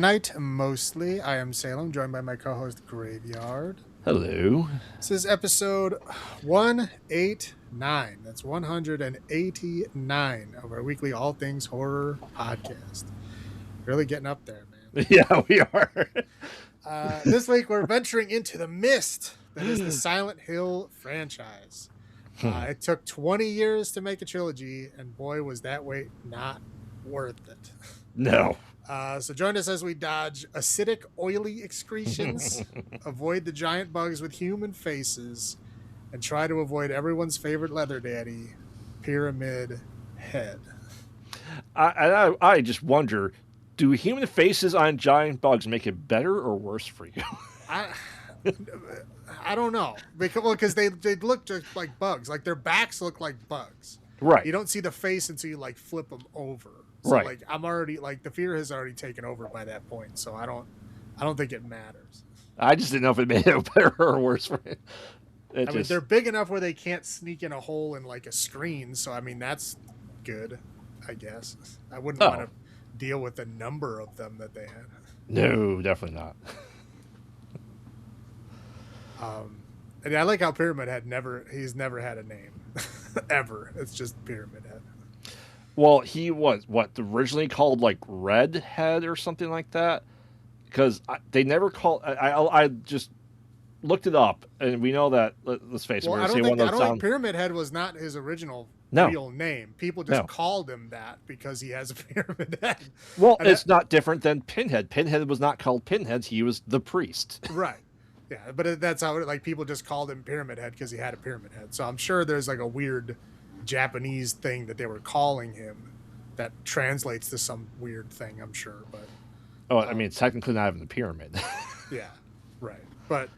Night mostly. I am Salem, joined by my co-host Graveyard. Hello. This is episode 189. That's 189 of our weekly All Things Horror podcast. Really getting up there, man. Yeah, we are. This week we're venturing into the mist that is the Silent Hill franchise. It took 20 years to make a trilogy, and boy, was that wait not worth it. No. So join us as we dodge acidic, oily excretions, avoid the giant bugs with human faces, and try to avoid everyone's favorite leather daddy, Pyramid Head. I just wonder, do human faces on giant bugs make it better or worse for you? I don't know. Because they look just like bugs. Like their backs look like bugs. Right. You don't see the face until you like flip them over. So right. like I'm already like the fear has already taken over by that point. So I don't think it matters. I just didn't know if it made it better or worse for you. I mean, they're big enough where they can't sneak in a hole in like a screen. So I mean, that's good, I guess. I wouldn't want to deal with the number of them that they had. No, definitely not. And I like how Pyramid Head he's never had a name ever. It's just Pyramid Head. Well, he was originally called like Redhead or something like that, because they never called. I just looked it up, and we know that. Let's face it. Well, I don't think Pyramid Head was not his original real name. People just called him that because he has a pyramid head. Well, it's not different than Pinhead. Pinhead was not called Pinhead. He was the priest. Right. Yeah, but that's how people just called him Pyramid Head because he had a pyramid head. So I'm sure there's like a weird Japanese thing that they were calling him that translates to some weird thing, I'm sure. But I mean, it's technically not even a pyramid. Yeah, right. But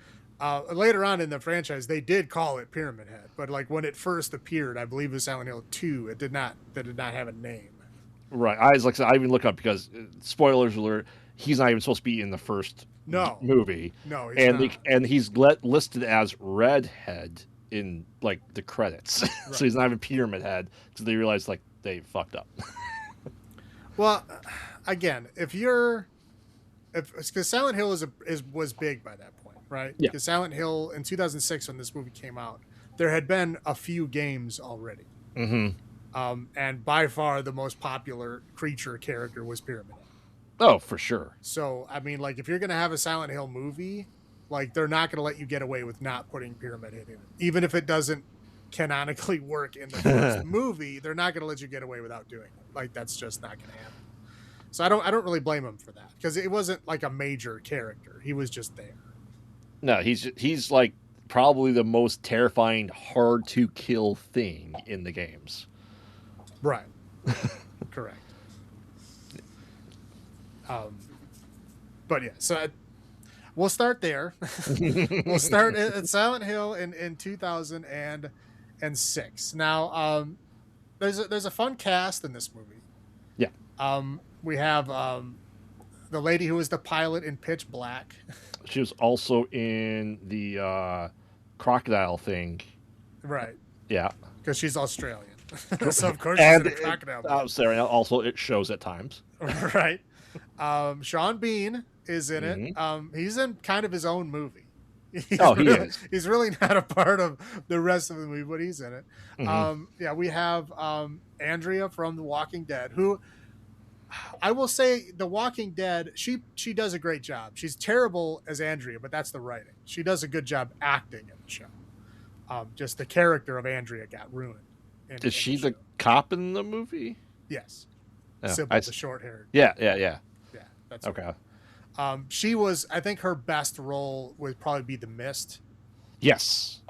later on in the franchise, they did call it Pyramid Head. But like when it first appeared, I believe it was Silent Hill 2. It did not have a name. Right. I even look up because spoilers alert. He's not even supposed to be in the first movie. No, he's not. And he's listed as Redhead in like the credits. Right. So he's not even Pyramid Head because they realized like they fucked up. Well, again, because Silent Hill was big by that point, right? Yeah. Because Silent Hill in 2006 when this movie came out, there had been a few games already. Mm-hmm. And by far the most popular creature character was Pyramid Head. Oh, for sure. So, I mean, like, if you're going to have a Silent Hill movie, like, they're not going to let you get away with not putting Pyramid Head in it. Even if it doesn't canonically work in the first movie, they're not going to let you get away without doing it. Like, that's just not going to happen. So I don't really blame him for that because it wasn't like a major character. He was just there. No, he's like probably the most terrifying, hard to kill thing in the games. Right. Correct. But yeah, so we'll start there. We'll start at Silent Hill in 2006. Now, there's a fun cast in this movie. Yeah. We have the lady who was the pilot in Pitch Black. She was also in the crocodile thing. Right. Yeah. Because she's Australian. So of course she's in a crocodile. Sorry. Also, it shows at times. Right. Sean Bean is in it. He's in kind of his own movie. He is. He's really not a part of the rest of the movie, but he's in it. Yeah, we have Andrea from The Walking Dead, who I will say The Walking Dead, she does a great job. She's terrible as Andrea, but that's the writing. She does a good job acting in the show. Just the character of Andrea got ruined. Is she the cop in the movie? Yes. Oh, Sybil, the short-haired. Yeah. Yeah, that's okay. Right. She was, I think her best role would probably be The Mist. Yes.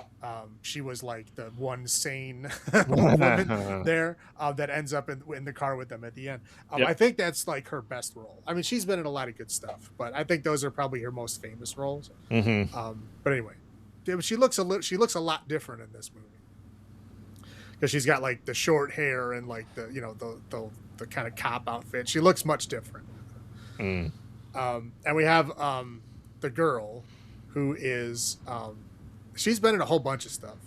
She was like the one sane woman there that ends up in the car with them at the end. Yep. I think that's like her best role. I mean, she's been in a lot of good stuff, but I think those are probably her most famous roles. But anyway, she looks a lot different in this movie because she's got like the short hair and like the the kind of cop outfit. She looks much different. And we have the girl who is she's been in a whole bunch of stuff,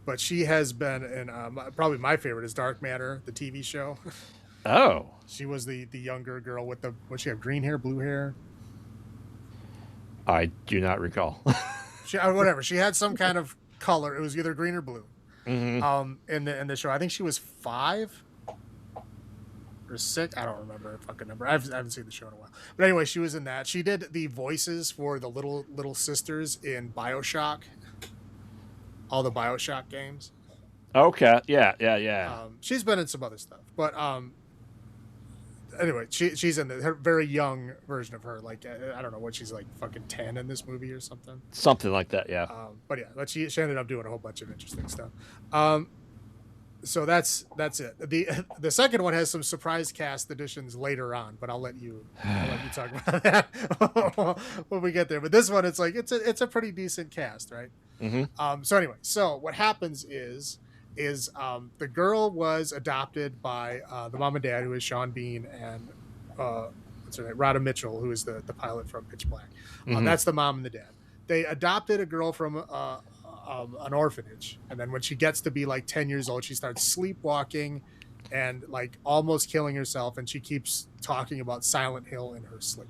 but she has been in probably my favorite is Dark Matter, the TV show. Oh, She was the younger girl with the what she have green hair, blue hair. I do not recall. She whatever. She had some kind of color. It was either green or blue. Hmm. In the show, I think she was 5 or 6. I don't remember the fucking number. I haven't seen the show in a while. But anyway, she was in that. She did the voices for the little sisters in BioShock. All the BioShock games. Okay. Yeah. She's been in some other stuff, but anyway, she's in her very young version of her. Like I don't know what she's like, fucking 10 in this movie or something. Something like that. Yeah. But yeah, but she ended up doing a whole bunch of interesting stuff. So that's it. The second one has some surprise cast additions later on, but I'll let you talk about that when we get there. But this one, it's like it's a pretty decent cast, right? Mm-hmm. So anyway, so what happens is the girl was adopted by the mom and dad, who is Sean Bean and what's her name, Rhoda Mitchell, who is the pilot from Pitch Black. Mm-hmm. That's the mom and the dad. They adopted a girl from an orphanage, and then when she gets to be like 10 years old, she starts sleepwalking and like almost killing herself, and she keeps talking about Silent Hill in her sleep.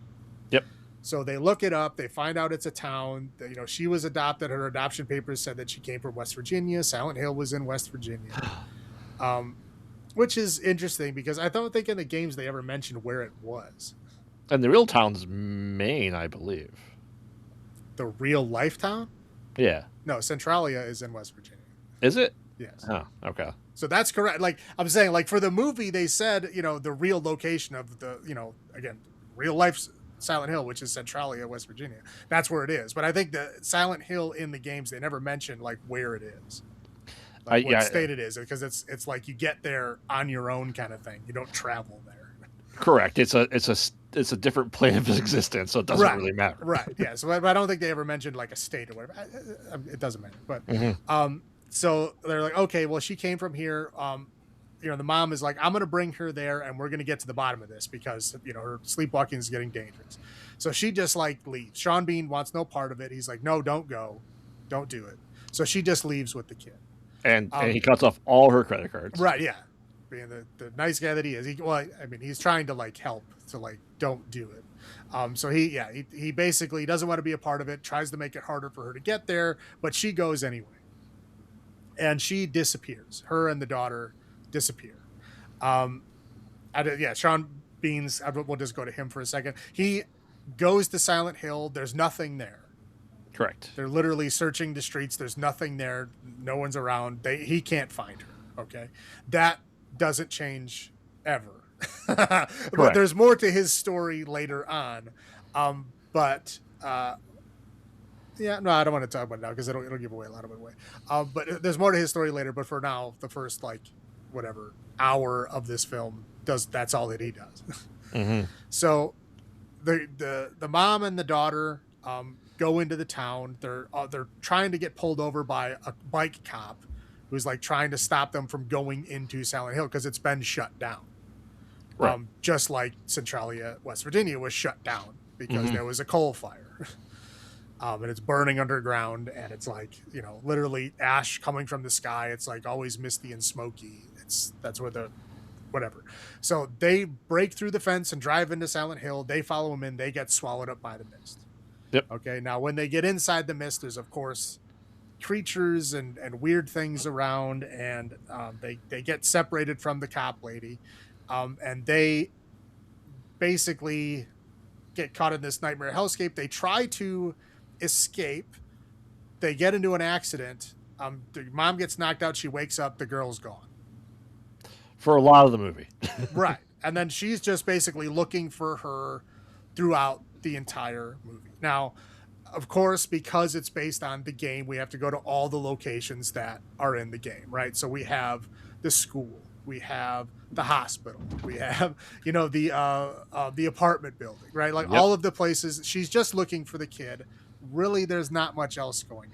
Yep. So they look it up. They find out it's a town. That, she was adopted. Her adoption papers said that she came from West Virginia. Silent Hill was in West Virginia, which is interesting because I don't think in the games they ever mentioned where it was. And the real town's Maine, I believe. The real life town? Yeah. No, Centralia is in West Virginia. Is it? Yes. Oh, okay. So that's correct. Like I'm saying, like for the movie, they said, the real location of the, again, real life Silent Hill, which is Centralia, West Virginia. That's where it is. But I think the Silent Hill in the games, they never mentioned like where it is, like what state it is, because it's like you get there on your own kind of thing. You don't travel there. Correct. It's a different plane of existence, so it doesn't really matter. Right. Yeah. So I don't think they ever mentioned like a state or whatever. It doesn't matter. But so they're like, okay, well, she came from here. The mom is like, I'm going to bring her there and we're going to get to the bottom of this because, her sleepwalking is getting dangerous. So she just like leaves. Sean Bean wants no part of it. He's like, no, don't go. Don't do it. So she just leaves with the kid. And he cuts off all her credit cards. Right. Yeah. Being the nice guy that he is. He's trying to like help to like, don't do it. So he basically doesn't want to be a part of it, tries to make it harder for her to get there, but she goes anyway. And she disappears. Her and the daughter disappear. Sean Bean's, we'll just go to him for a second. He goes to Silent Hill. There's nothing there. Correct. They're literally searching the streets. There's nothing there. No one's around. He can't find her. Okay. That doesn't change ever. But there's more to his story later on. I don't want to talk about it now because it'll give away a lot of it away. But there's more to his story later. But for now, the first whatever hour of this film that's all that he does. Mm-hmm. So the mom and the daughter go into the town. They're trying to get pulled over by a bike cop who's like trying to stop them from going into Silent Hill because it's been shut down. Right. Just like Centralia, West Virginia was shut down because there was a coal fire. And it's burning underground, and it's like, literally ash coming from the sky. It's like always misty and smoky. That's where whatever. So they break through the fence and drive into Silent Hill. They follow them in. They get swallowed up by the mist. Yep. Okay. Now, when they get inside the mist, there's of course creatures and weird things around, and they get separated from the cop lady, and they basically get caught in this nightmare hellscape. They try to escape. They get into an accident. The mom gets knocked out. She wakes up. The girl's gone. For a lot of the movie. Right. And then she's just basically looking for her throughout the entire movie. Now, of course, because it's based on the game, we have to go to all the locations that are in the game, right? So we have the school. We have the hospital. We have, the apartment building, right? Like all of the places. She's just looking for the kid. Really, there's not much else going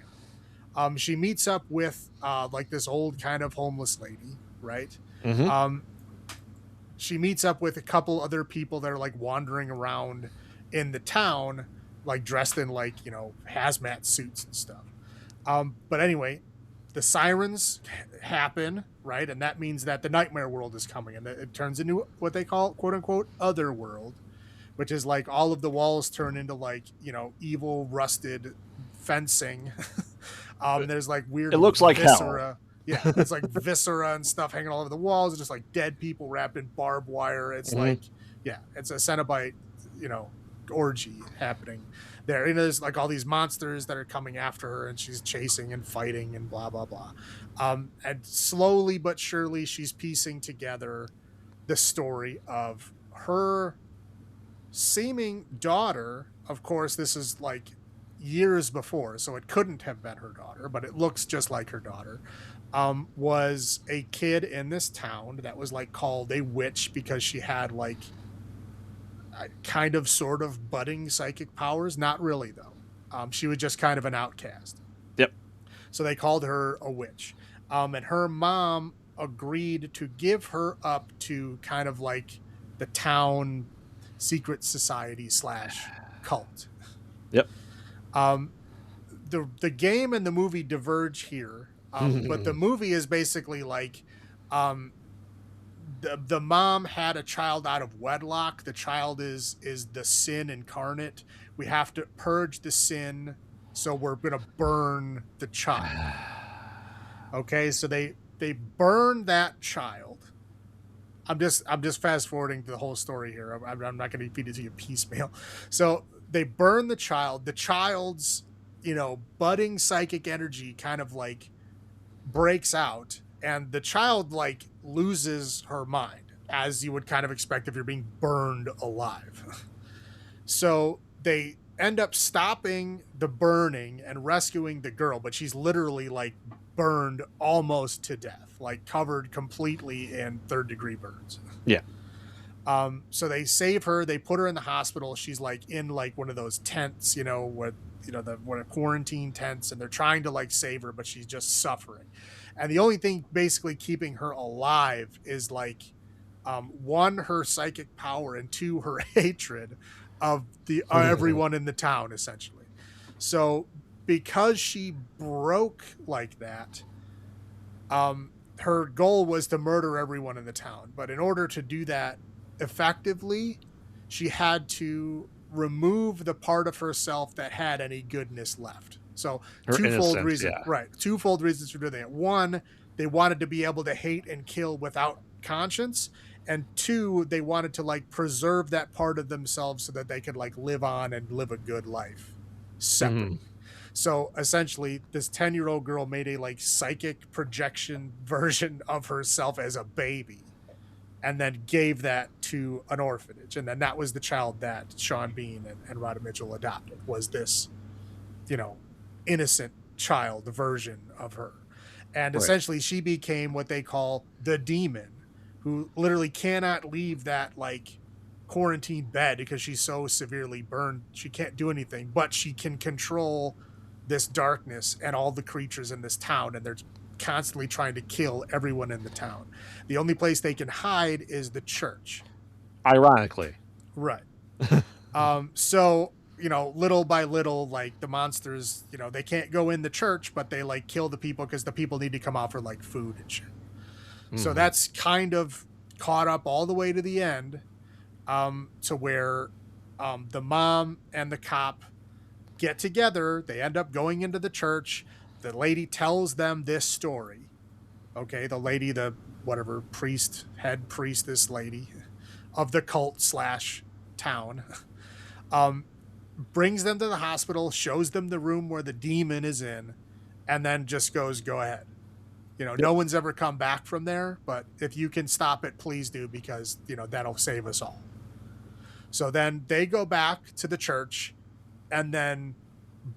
on. She meets up with like this old kind of homeless lady, right? Mm-hmm. She meets up with a couple other people that are like wandering around in the town, like dressed in like, hazmat suits and stuff. But anyway, the sirens happen, right? And that means that the nightmare world is coming, and it turns into what they call, quote unquote, other world, which is like all of the walls turn into like, evil rusted fencing. There's like weird It looks like viscera. hell. Yeah, it's like viscera and stuff hanging all over the walls, just like dead people wrapped in barbed wire. It's like, yeah, it's a Cenobite, orgy happening there. There's like all these monsters that are coming after her, and she's chasing and fighting and blah blah blah. And slowly but surely, she's piecing together the story of her seeming daughter. Of course, this is like years before, so it couldn't have been her daughter, but it looks just like her daughter. Was a kid in this town that was like called a witch because she had like kind of sort of budding psychic powers. Not really though. She was just kind of an outcast. Yep. So they called her a witch. And her mom agreed to give her up to kind of like the town secret society / cult. Yep. The game and the movie diverge here. But the movie is basically like, the mom had a child out of wedlock. The child is the sin incarnate. We have to purge the sin, so we're gonna burn the child. Okay, so they burn that child. I'm just fast forwarding the whole story here. I'm not going to feed it to you piecemeal. So they burn the child. The child's budding psychic energy kind of like breaks out, and the child like loses her mind, as you would kind of expect if you're being burned alive. So they end up stopping the burning and rescuing the girl, but she's literally like burned almost to death, like covered completely in 3rd-degree burns. Yeah. So they save her. They put her in the hospital. She's like in like one of those tents, what quarantine tents, and they're trying to like save her, but she's just suffering. And the only thing basically keeping her alive is like, one, her psychic power, and two, her hatred of the everyone in the town, essentially. So because she broke like that, her goal was to murder everyone in the town. But in order to do that effectively, she had to remove the part of herself that had any goodness left. So twofold reason, yeah. Right? Twofold reasons for doing that. One, they wanted to be able to hate and kill without conscience, and two, they wanted to like preserve that part of themselves so that they could like live on and live a good life separately. So essentially, this 10-year-old girl made a like psychic projection version of herself as a baby, and then gave that to an orphanage. And then that was the child that Sean Bean and Rhoda Mitchell adopted, was this, innocent child version of her. And essentially she became what they call the demon, who literally cannot leave that like quarantine bed because she's so severely burned. She can't do anything, but she can control this darkness and all the creatures in this town. And they're constantly trying to kill everyone in the town. The only place they can hide is the church. Ironically. Right. So, little by little, like the monsters, they can't go in the church, but they like kill the people because the people need to come out for like food and shit. So that's kind of caught up all the way to the end, to where the mom and the cop get together. They end up going into the church. The lady tells them this story. Okay, the lady, the whatever priest, head priestess lady of the cult / town, brings them to the hospital, shows them the room where the demon is in, and then just goes, go ahead. No one's ever come back from there, but if you can stop it, please do, because, that'll save us all. So then they go back to the church and then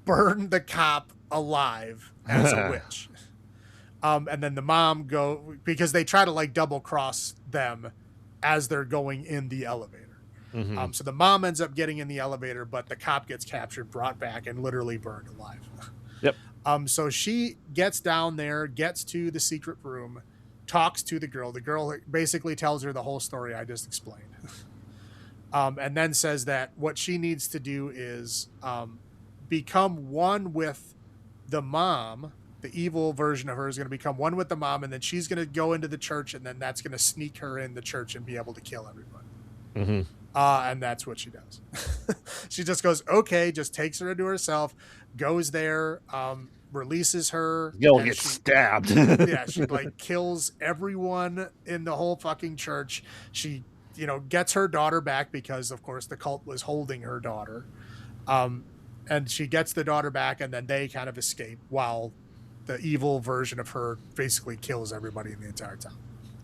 burn the cop alive as a witch. And then the mom because they try to like double cross them as they're going in the elevator. So the mom ends up getting in the elevator, but the cop gets captured, brought back, and literally burned alive. Yep. So she gets down there, gets to the secret room, talks to the girl. The girl basically tells her the whole story I just explained. And then says that what she needs to do is become one with the mom. the evil version of her is going to become one with the mom, and then she's going to go into the church, and then that's going to sneak her in the church and be able to kill everybody. And that's what she does. She just goes, okay, just takes her into herself, goes there, releases her. You'll get stabbed. Yeah, she like kills everyone in the whole fucking church. She, gets her daughter back because, of course, the cult was holding her daughter. And she gets the daughter back, and then they kind of escape while the evil version of her basically kills everybody in the entire town.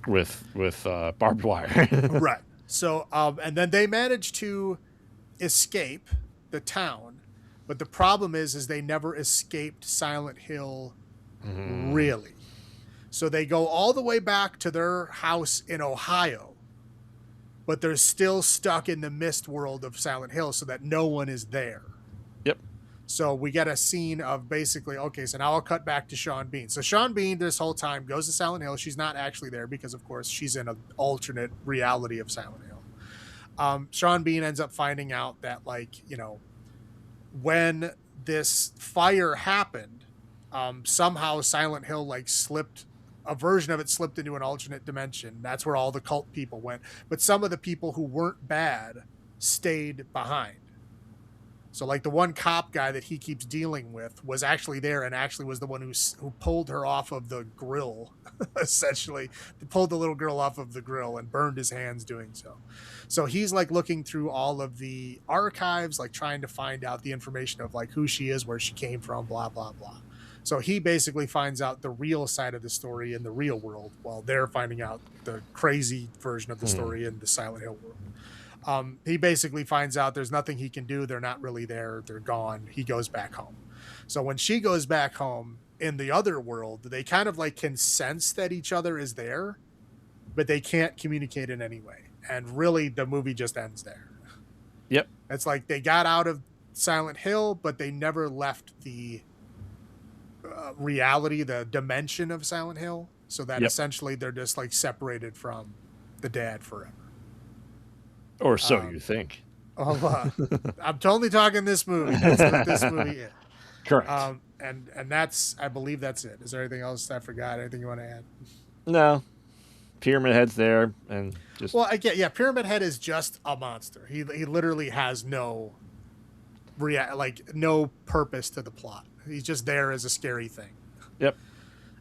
With barbed wire. Right. So, and then they manage to escape the town, but the problem is they never escaped Silent Hill, really. So they go all the way back to their house in Ohio, but they're still stuck in the mist world of Silent Hill so that no one is there. Yep. So we get a scene of basically, okay, so now I'll cut back to Sean Bean. So Sean Bean this whole time goes to Silent Hill. She's not actually there because, of course, she's in an alternate reality of Silent Hill. Sean Bean ends up finding out that, when this fire happened, somehow Silent Hill, slipped, a version of it slipped into an alternate dimension. That's where all the cult people went. But some of the people who weren't bad stayed behind. So the one cop guy that he keeps dealing with was actually there and actually was the one who pulled her off of the grill, essentially. Pulled the little girl off of the grill and burned his hands doing so. So he's looking through all of the archives, trying to find out the information of who she is, where she came from, blah, blah, blah. So he basically finds out the real side of the story in the real world while they're finding out the crazy version of the story in the Silent Hill world. He basically finds out there's nothing he can do. They're not really there. They're gone. He goes back home. So when she goes back home in the other world, they kind of can sense that each other is there, but they can't communicate in any way. And really the movie just ends there. Yep. It's they got out of Silent Hill, but they never left the reality, the dimension of Silent Hill. So that essentially they're just separated from the dad forever. Or so you think. I'm totally talking this movie. That's what this movie is. Correct. And that's, I believe that's it. Is there anything else I forgot? Anything you want to add? No. Pyramid Head's there and just. Well, Pyramid Head is just a monster. He literally has no no purpose to the plot. He's just there as a scary thing. Yep.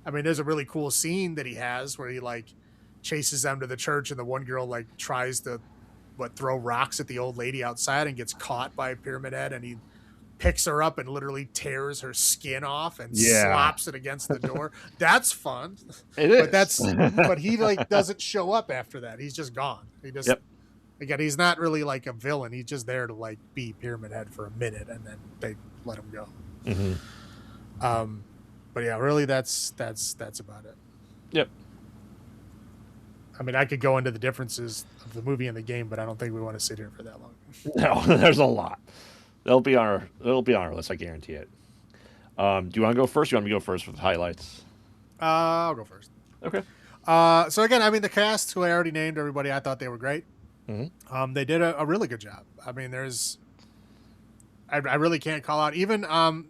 I mean, there's a really cool scene that he has where he chases them to the church, and the one girl tries to throw rocks at the old lady outside and gets caught by Pyramid Head, and he picks her up and literally tears her skin off and slaps it against the door. That's fun. It is. But he doesn't show up after that. He's just gone. He just again, he's not really a villain. He's just there to be Pyramid Head for a minute, and then they let him go. Mm-hmm. But yeah, really that's about it. Yep. I mean, I could go into the differences of the movie and the game, but I don't think we want to sit here for that long. No, there's a lot. It'll be on our list, I guarantee it. Do you want to go first? Or you want me to go first with the highlights? I'll go first. Okay. So again, I mean, the cast, who I already named everybody, I thought they were great. Mm-hmm. They did a really good job. I mean, I really can't call out. Even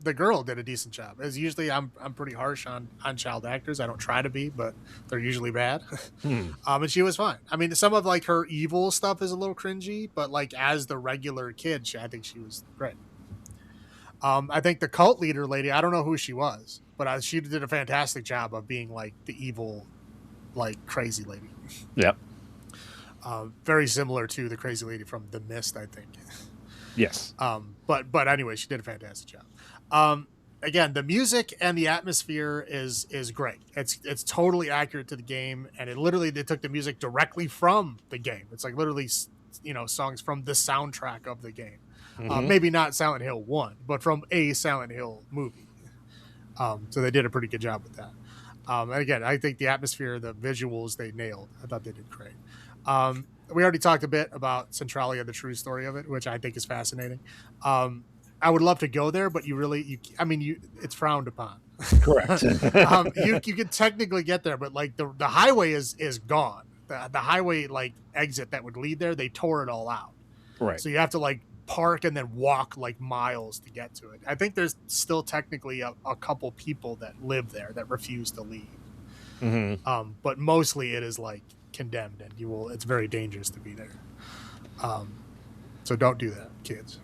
the girl did a decent job. As usually, I'm pretty harsh on child actors. I don't try to be, but they're usually bad. And she was fine. I mean, some of her evil stuff is a little cringy, but as the regular kid, I think she was great. I think the cult leader lady, I don't know who she was, but she did a fantastic job of being the evil, crazy lady. Yep. Very similar to the crazy lady from The Mist, I think. Yes. But anyway, she did a fantastic job. Again, the music and the atmosphere is great. It's totally accurate to the game, and they took the music directly from the game. It's literally, songs from the soundtrack of the game. Mm-hmm. Maybe not Silent Hill 1, but from a Silent Hill movie. So they did a pretty good job with that. And again, I think the atmosphere, the visuals, they nailed. I thought they did great. We already talked a bit about Centralia, the true story of it, which I think is fascinating. I would love to go there, but it's frowned upon. Correct. You can technically get there, but the highway is gone. The highway exit that would lead there, they tore it all out. Right. So you have to park and then walk like miles to get to it. I think there's still technically a couple people that live there that refuse to leave. Mm-hmm. But mostly it is like condemned, and it's very dangerous to be there. So don't do that, kids.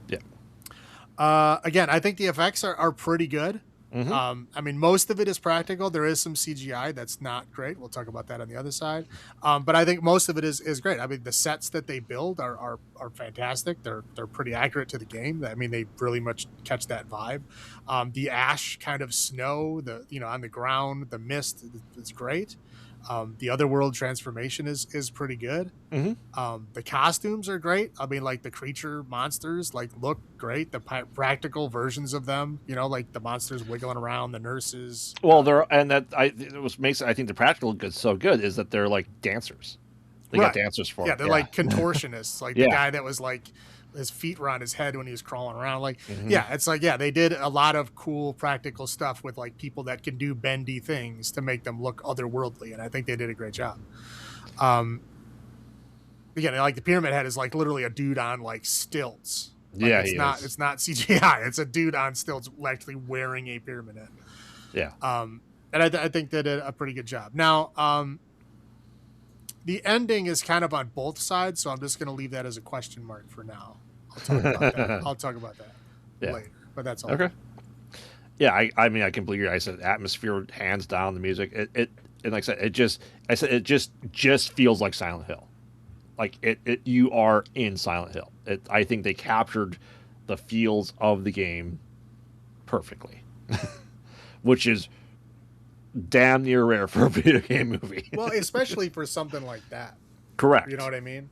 Yeah. Again, I think the effects are pretty good. Mm-hmm. I mean, most of it is practical. There is some CGI that's not great. We'll talk about that on the other side. But I think most of it is great. I mean, the sets that they build are fantastic. They're pretty accurate to the game. I mean, they really much catch that vibe. The ash kind of snow, on the ground, the mist is great. The otherworld transformation is pretty good. Mm-hmm. The costumes are great. I mean, like the creature monsters look great. The practical versions of them, like the monsters wiggling around, the nurses. Well, makes I think the practical good so good is that they're like dancers. They got dancers for it. They're like contortionists, like the guy that was like his feet were on his head when he was crawling around. Like, it's like, they did a lot of cool practical stuff with like people that can do bendy things to make them look otherworldly. And I think they did a great job. Again, like the pyramid head is like literally a dude on like stilts. Like, it's not CGI. It's a dude on stilts actually wearing a pyramid head. Yeah. And I think they did a pretty good job. Now, the ending is kind of on both sides, so I'm just going to leave that as a question mark for now. I'll talk about that later, but that's all. Okay. Yeah, I mean, I completely agree. I said atmosphere, hands down, the music. It and like I said, it just feels like Silent Hill. Like you are in Silent Hill. I think they captured the feels of the game perfectly, which is damn near rare for a video game movie. Well, especially for something like that. Correct. You know what I mean?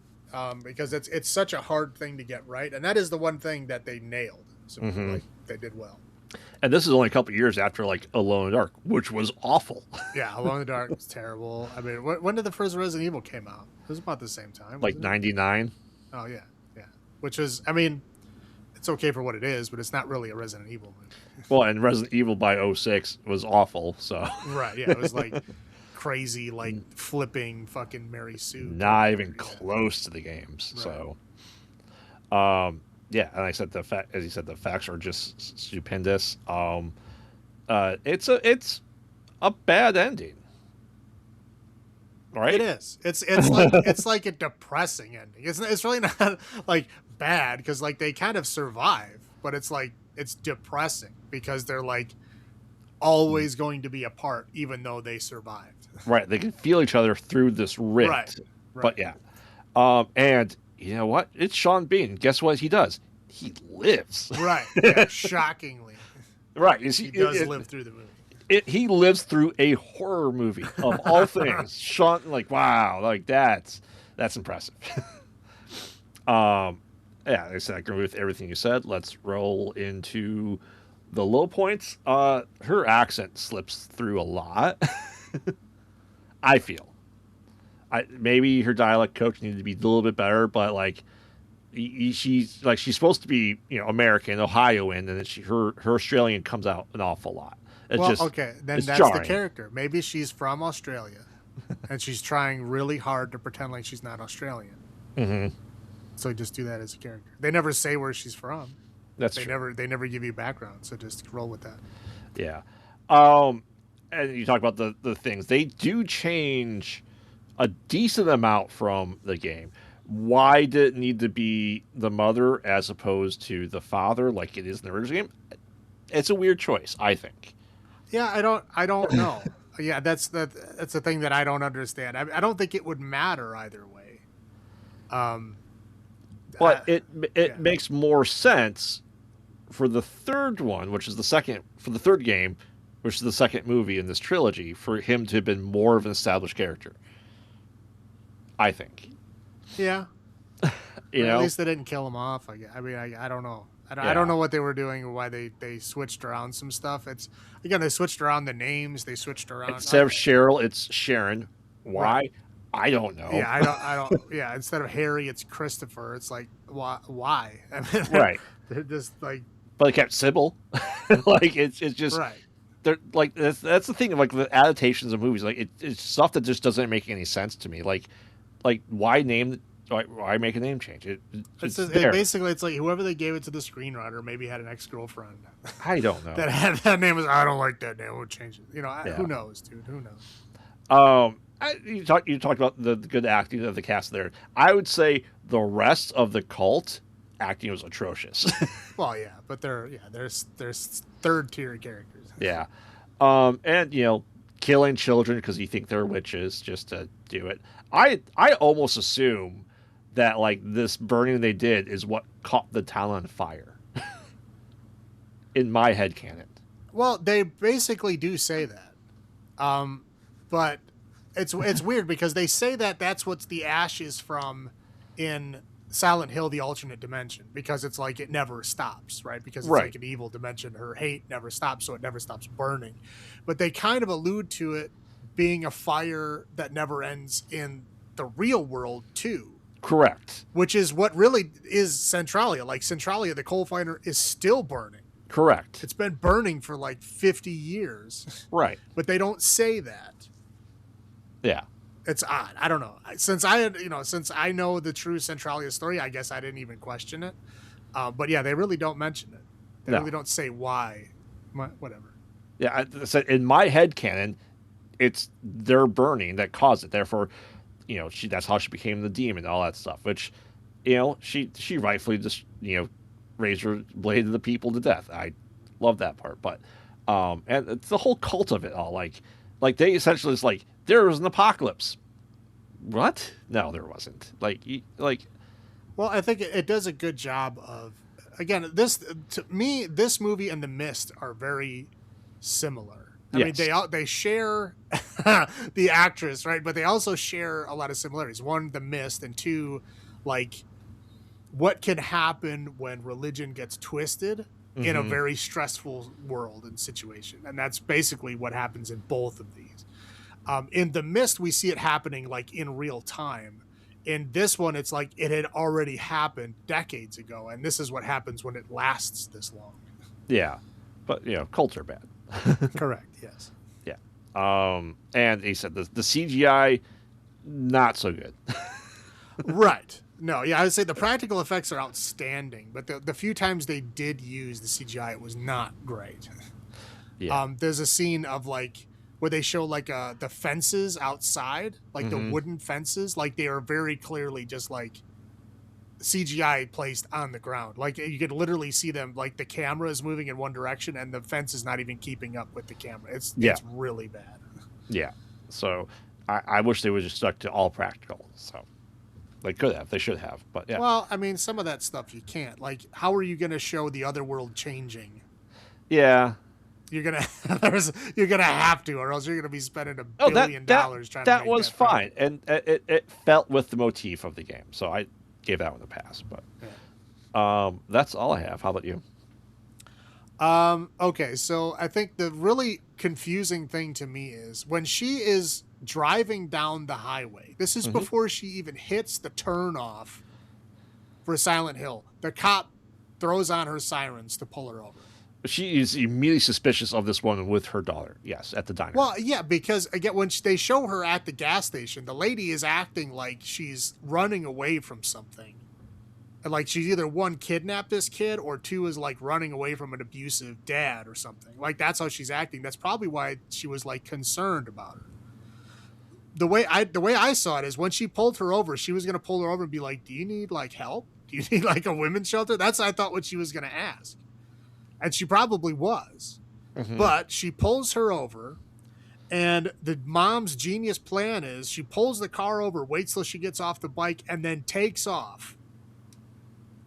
Because it's such a hard thing to get right, and that is the one thing that they nailed. So like they did well. And this is only a couple of years after like Alone in the Dark, which was awful. Yeah, Alone in the Dark was terrible. I mean, when did the first Resident Evil came out? It was about the same time. Like 99. Oh yeah. Which is, I mean, it's okay for what it is, but it's not really a Resident Evil movie. Well, and Resident Evil by 2006 was awful. So right, yeah, it was like crazy, like flipping fucking Mary Sue. Not even close to the games. Right. So, yeah, and I said as you said, the facts are just stupendous. It's a bad ending, right? It is. It's like a depressing ending. It's really not like bad because like they kind of survive, but it's like it's depressing because they're like always going to be apart, even though they survived. Right. They can feel each other through this rift. Right. But yeah, and. You know what? It's Sean Bean. Guess what he does? He lives. Right. Yeah, shockingly. Right. He does live through the movie. He lives through a horror movie of all things. Sean, like, wow, like that's impressive. Yeah, I said I agree with everything you said. Let's roll into the low points. Her accent slips through a lot. I feel. Maybe her dialect coach needed to be a little bit better, but like she's supposed to be American, Ohioan, and then her Australian comes out an awful lot. Okay, then that's jarring. The character. Maybe she's from Australia, and she's trying really hard to pretend like she's not Australian. Mm-hmm. So just do that as a character. They never say where she's from. That's true. They never give you background, so just roll with that. Yeah, and you talk about the things they do change a decent amount from the game. Why did it need to be the mother as opposed to the father like it is in the original game? It's a weird choice, I think. Yeah, I don't know. Yeah, that's the thing that I don't understand. I don't think it would matter either way. But it makes more sense for the third one, which is the third game, which is the second movie in this trilogy, for him to have been more of an established character. I think. Yeah. At least they didn't kill him off. I mean, I don't know. I don't know what they were doing or why they switched around some stuff. They switched around the names. They switched around. Instead of Cheryl, it's Sharon. Why? Right. I don't know. Yeah, I don't. Yeah, instead of Harry, it's Christopher. It's like why? I mean, right. They're just like. But they kept Sybil. Like it's just right. They're like that's the thing of like the adaptations of movies. Like it's stuff that just doesn't make any sense to me. Like why name why make a name change? It's basically it's like whoever they gave it to the screenwriter maybe had an ex-girlfriend. I don't know. that had that name was I don't like that name. We'll change it. Who knows, dude? Who knows? You talked about the good acting of the cast there. I would say the rest of the cult acting was atrocious. Well, yeah, but there's third tier characters. Yeah, and killing children because you think they're witches just to do it. I almost assume that like this burning they did is what caught the town on fire. In my headcanon. Well, they basically do say that, but it's weird because they say that that's what's the ashes from in Silent Hill, the alternate dimension, because it's like it never stops, right? Because it's like an evil dimension. Her hate never stops, so it never stops burning. But they kind of allude to it being a fire that never ends in the real world too. Correct. Which is what really is Centralia. Like Centralia, the coal miner is still burning. Correct. It's been burning for like 50 years. Right. But they don't say that. Yeah. It's odd. I don't know. Since I know the true Centralia story, I guess I didn't even question it. But yeah, they really don't mention it. They really don't say why. Whatever. Yeah, I said in my headcanon, it's their burning that caused it. Therefore, that's how she became the demon and all that stuff. Which, she rightfully just razor bladed the people to death. I love that part. But and it's the whole cult of it all. Like they essentially is like there was an apocalypse. What? No, there wasn't. Well, I think it does a good job of, again, to me, this movie and The Mist are very similar. I mean, they share the actress, right? But they also share a lot of similarities. One, The Mist, and two, like what can happen when religion gets twisted in a very stressful world and situation. And that's basically what happens in both of these. In The Mist, we see it happening like in real time. In this one, it's like it had already happened decades ago, and this is what happens when it lasts this long. Yeah, but cults are bad. Correct. Yes. Yeah. And he said the CGI not so good. Right. No. Yeah, I would say the practical effects are outstanding, but the few times they did use the CGI, it was not great. Yeah. There's a scene of like where they show like the fences outside, like the wooden fences, like they are very clearly just like CGI placed on the ground. Like you could literally see them, like the camera is moving in one direction and the fence is not even keeping up with the camera. It's really bad. Yeah. So I wish they would just stuck to all practical. So they could have, they should have, but yeah. Well, I mean, some of that stuff you can't. Like, how are you going to show the other world changing? Yeah. You're gonna have to, or else you're gonna be spending $1 billion trying to make that was fine, and it felt with the motif of the game, so I gave that one a pass. But that's all I have. How about you? Okay, so I think the really confusing thing to me is when she is driving down the highway. This is before she even hits the turn off for Silent Hill. The cop throws on her sirens to pull her over. She is immediately suspicious of this woman with her daughter. Yes, at the diner. Well, yeah, because again, when they show her at the gas station, the lady is acting like she's running away from something. And like she's either one, kidnapped this kid, or two, is like running away from an abusive dad or something. Like that's how she's acting. That's probably why she was like concerned about her. The way I saw it is when she pulled her over, she was going to pull her over and be like, "Do you need like help? Do you need like a women's shelter?" That's I thought what she was going to ask. And she probably was. But she pulls her over, and the mom's genius plan is she pulls the car over, waits till she gets off the bike, and then takes off.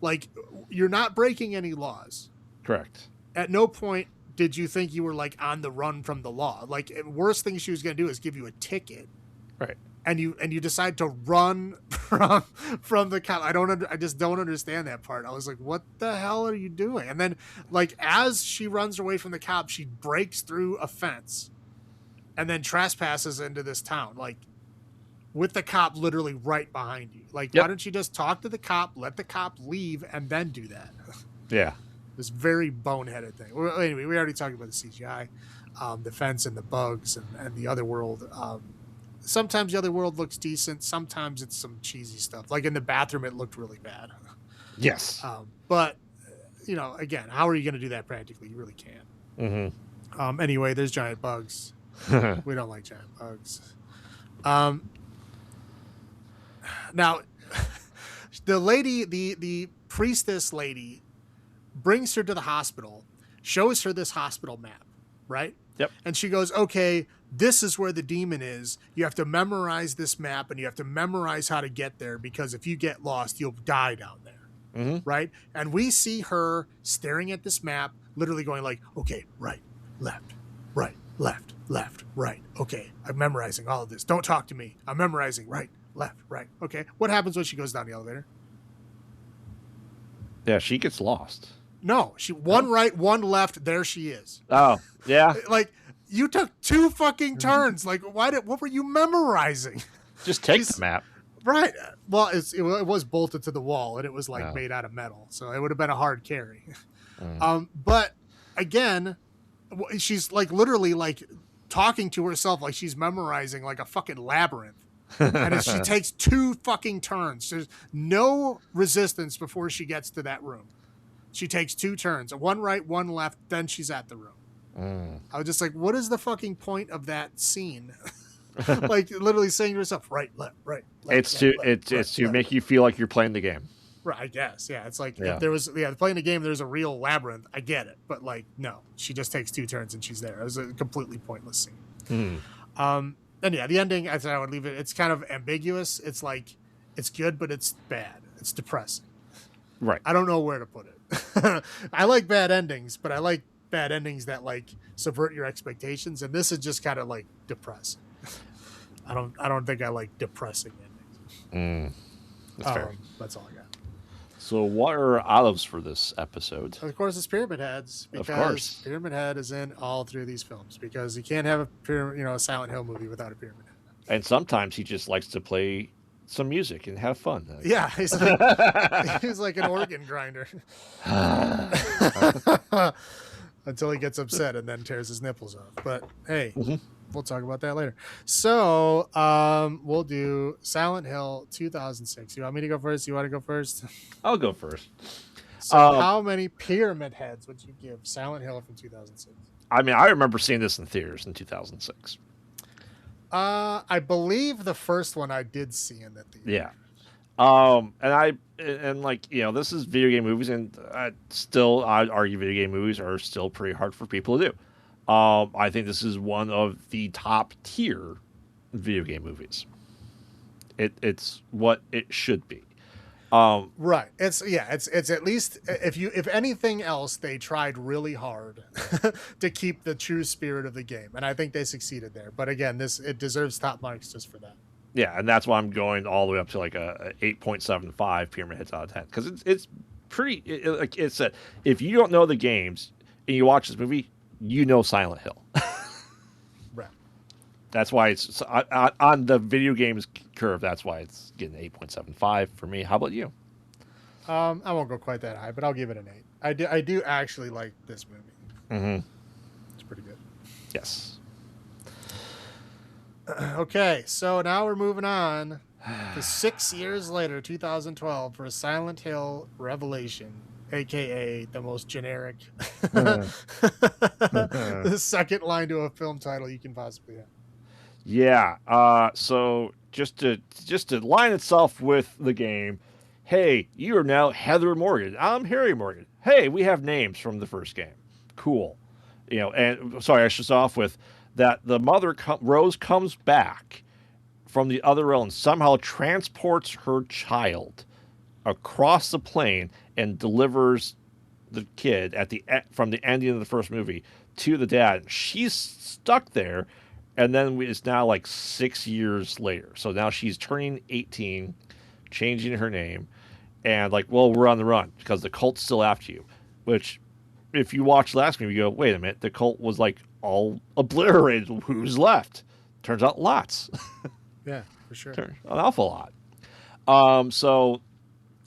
Like, you're not breaking any laws. Correct. At no point did you think you were, like, on the run from the law. Like, worst thing she was going to do is give you a ticket. Right. And you decide to run from the cop. I just don't understand that part. I was like, what the hell are you doing? And then like as she runs away from the cop, she breaks through a fence and then trespasses into this town, like with the cop literally right behind you. Like, why don't you just talk to the cop, let the cop leave, and then do that? Yeah. This very boneheaded thing. Well, anyway, we already talked about the CGI, the fence and the bugs and the other world sometimes the other world looks decent. Sometimes it's some cheesy stuff. Like in the bathroom, it looked really bad. Yes. But again, how are you going to do that practically? You really can't. Mm-hmm. Anyway, there's giant bugs. We don't like giant bugs. Now, the lady, the priestess lady, brings her to the hospital, shows her this hospital map, right? Yep. And she goes, okay, this is where the demon is. You have to memorize this map, and you have to memorize how to get there, because if you get lost, you'll die down there. Mm-hmm. Right? And we see her staring at this map, literally going like, okay, right, left, right, left, left, right. Okay, I'm memorizing all of this. Don't talk to me. I'm memorizing right, left, right. Okay. What happens when she goes down the elevator? Yeah, she gets lost. No, one right, one left. There she is. Oh, yeah. Like, you took 2 fucking turns. Like, what were you memorizing? Just take the map. Right. Well, it was bolted to the wall, and it was like made out of metal, so it would have been a hard carry. But again, she's like literally like talking to herself like she's memorizing like a fucking labyrinth. And she takes 2 fucking turns. There's no resistance before she gets to that room. She takes 2 turns, one right, one left, then she's at the room. I was just like, what is the fucking point of that scene? Like literally saying to herself, right, left, right. Left, it's to make you feel like you're playing the game. Right, I guess. Yeah, it's like if there was playing the game, there's a real labyrinth. I get it, but like no, she just takes 2 turns and she's there. It was a completely pointless scene. And yeah, the ending, I said I would leave it. It's kind of ambiguous. It's like it's good, but it's bad. It's depressing. Right. I don't know where to put it. I like bad endings, but I like bad endings that like subvert your expectations, and this is just kind of like depressing. I don't think I like depressing endings. That's fair. That's all I got. So what are olives for this episode? Of course, it's Pyramid Heads, because Pyramid Head is in all 3 of these films, because you can't have a Silent Hill movie without a Pyramid Head. And sometimes he just likes to play some music and have fun. Yeah, he's like an organ grinder. Until he gets upset and then tears his nipples off. But hey, we'll talk about that later. So we'll do Silent Hill 2006. You want me to go first? You want to go first? I'll go first. So how many Pyramid Heads would you give Silent Hill from 2006? I mean, I remember seeing this in theaters in 2006. I believe the first one I did see in the theater. Yeah. And like, this is video game movies, and I'd argue video game movies are still pretty hard for people to do. I think this is one of the top tier video game movies. It's what it should be. Right. It's at least if anything else, they tried really hard to keep the true spirit of the game, and I think they succeeded there. But again, it deserves top marks just for that. Yeah, and that's why I'm going all the way up to like a 8.75 Pyramid Heads out of 10, because it's pretty. Like it said, if you don't know the games and you watch this movie, you know Silent Hill. Right. That's why it's on the video games curve. That's why it's getting 8.75 for me. How about you? I won't go quite that high, but I'll give it an 8. I do actually like this movie. It's pretty good. Yes. Okay, so now we're moving on to 6 years later, 2012, for Silent Hill Revelation, aka the most generic the second line to a film title you can possibly have. Yeah. So just to line itself with the game, hey, you are now Heather Morgan. I'm Harry Morgan. Hey, we have names from the first game. Cool. And sorry, I should start off with that the mother, Rose, comes back from the other realm, somehow transports her child across the plane and delivers the kid from the ending of the first movie to the dad. She's stuck there, and then it's now like 6 years later. So now she's turning 18, changing her name, and like, well, we're on the run because the cult's still after you. Which, if you watch last movie, you go, wait a minute, the cult was like all obliterated. Who's left? Turns out lots. Yeah, for sure. An awful lot. So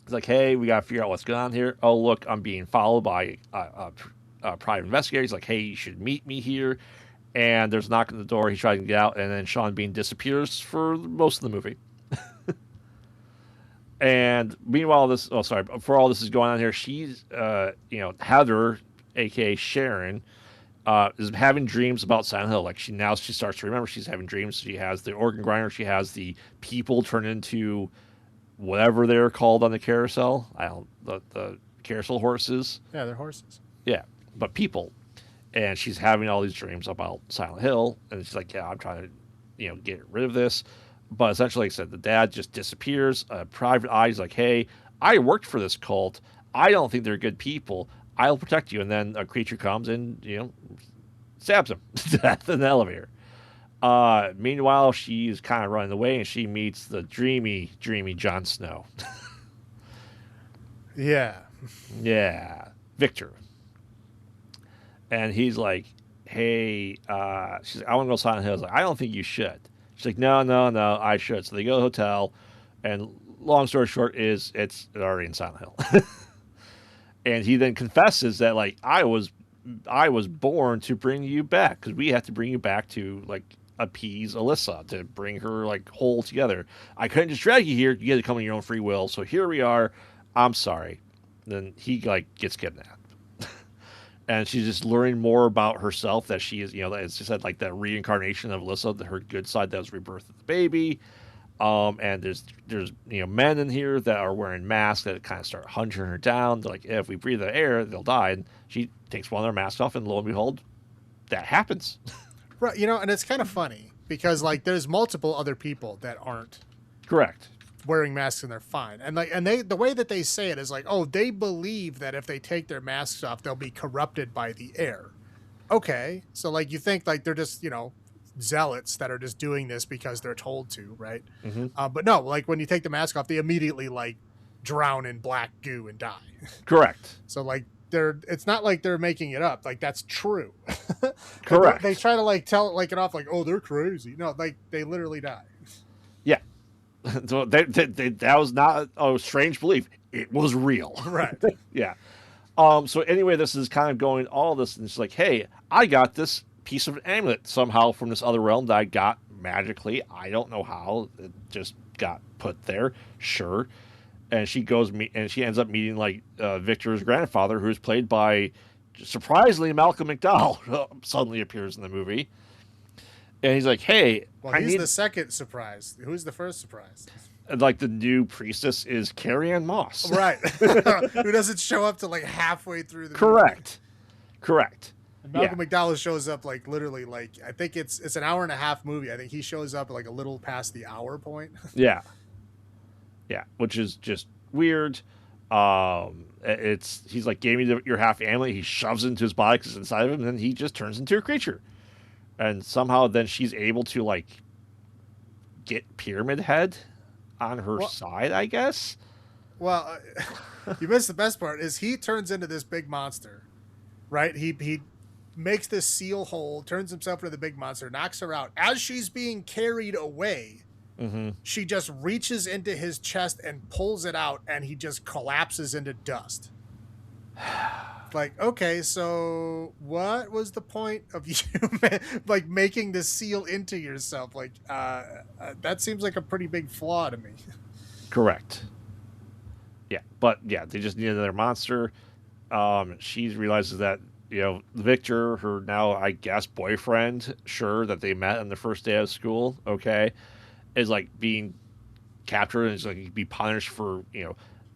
it's like, hey, we got to figure out what's going on here. Oh, look, I'm being followed by a private investigator. He's like, hey, you should meet me here. And there's a knock on the door. He tries to get out, and then Sean Bean disappears for most of the movie. And meanwhile, before all this is going on here, she's, Heather, aka Sharon, is having dreams about Silent Hill. Like she starts to remember she's having dreams. She has the organ grinder. She has the people turn into whatever they're called on the carousel. The carousel horses. Yeah, they're horses. Yeah, but people. And she's having all these dreams about Silent Hill, and she's like, "Yeah, I'm trying to, get rid of this." But essentially, like I said, the dad just disappears. Private Eye's like, "Hey, I worked for this cult. I don't think they're good people. I'll protect you." And then a creature comes and stabs him to death in the elevator. Meanwhile, she's kind of running away, and she meets the dreamy Jon Snow. Yeah. Yeah, Victor. And he's like, "Hey," she's like, "I want to go to Silent Hill." He's like, "I don't think you should." She's like, no, I should. So they go to the hotel, and long story short is it's already in Silent Hill. And he then confesses that, like, I was born to bring you back, because we have to bring you back to, like, appease Alyssa, to bring her, like, whole together. I couldn't just drag you here. You had to come on your own free will. So here we are. I'm sorry. Then he, like, gets kidnapped. And she's just learning more about herself, that she is, as she said, like that reincarnation of Alyssa, her good side that was rebirth of the baby. And there's men in here that are wearing masks that kind of start hunting her down. They're like, if we breathe the air, they'll die. And she takes one of their masks off, and lo and behold, that happens. Right, and it's kind of funny because, like, there's multiple other people that aren't Correct. wearing masks and they're fine. And the way that they say it is like, oh, they believe that if they take their masks off, they'll be corrupted by the air. Okay. So, like, you think, like, they're just, zealots that are just doing this because they're told to, right? Mm-hmm. But no, like, when you take the mask off, they immediately, like, drown in black goo and die. Correct. So, like, it's not like they're making it up. Like, that's true. Correct. They try to, like, tell it, like, it off, like, oh, they're crazy. No, like, they literally die. Yeah. So that was not a strange belief. It was real. Right. Yeah. So anyway, this is kind of going all this, and it's like, hey, I got this piece of an amulet somehow from this other realm that I got magically. I don't know how. It just got put there. Sure. And she ends up meeting, like, Victor's grandfather, who's played by, surprisingly, Malcolm McDowell. Suddenly appears in the movie. And he's like, hey, well, he's the second surprise. Who's the first surprise? Like, the new priestess is Carrie-Anne Moss. Right. Who doesn't show up till, like, halfway through the Correct. movie. Correct. And Malcolm McDowell shows up, like, literally, like, I think it's an hour and a half movie. I think he shows up, like, a little past the hour point. Yeah. Yeah, which is just weird. He's like, gave me your half amulet. He shoves it into his body because it's inside of him, and then he just turns into a creature. And somehow then she's able to, like, get Pyramid Head on her side, I guess. Well, you missed the best part is he turns into this big monster, right? He makes this seal hole, turns himself into the big monster, knocks her out. As she's being carried away, she just reaches into his chest and pulls it out, and he just collapses into dust. Like, okay, so what was the point of you like making this seal into yourself? Like, that seems like a pretty big flaw to me. Correct. Yeah, but yeah, they just need another monster. She realizes that, Victor, her now, I guess, boyfriend, sure, that they met on the first day of school, okay, is, like, being captured and is, like, be punished for,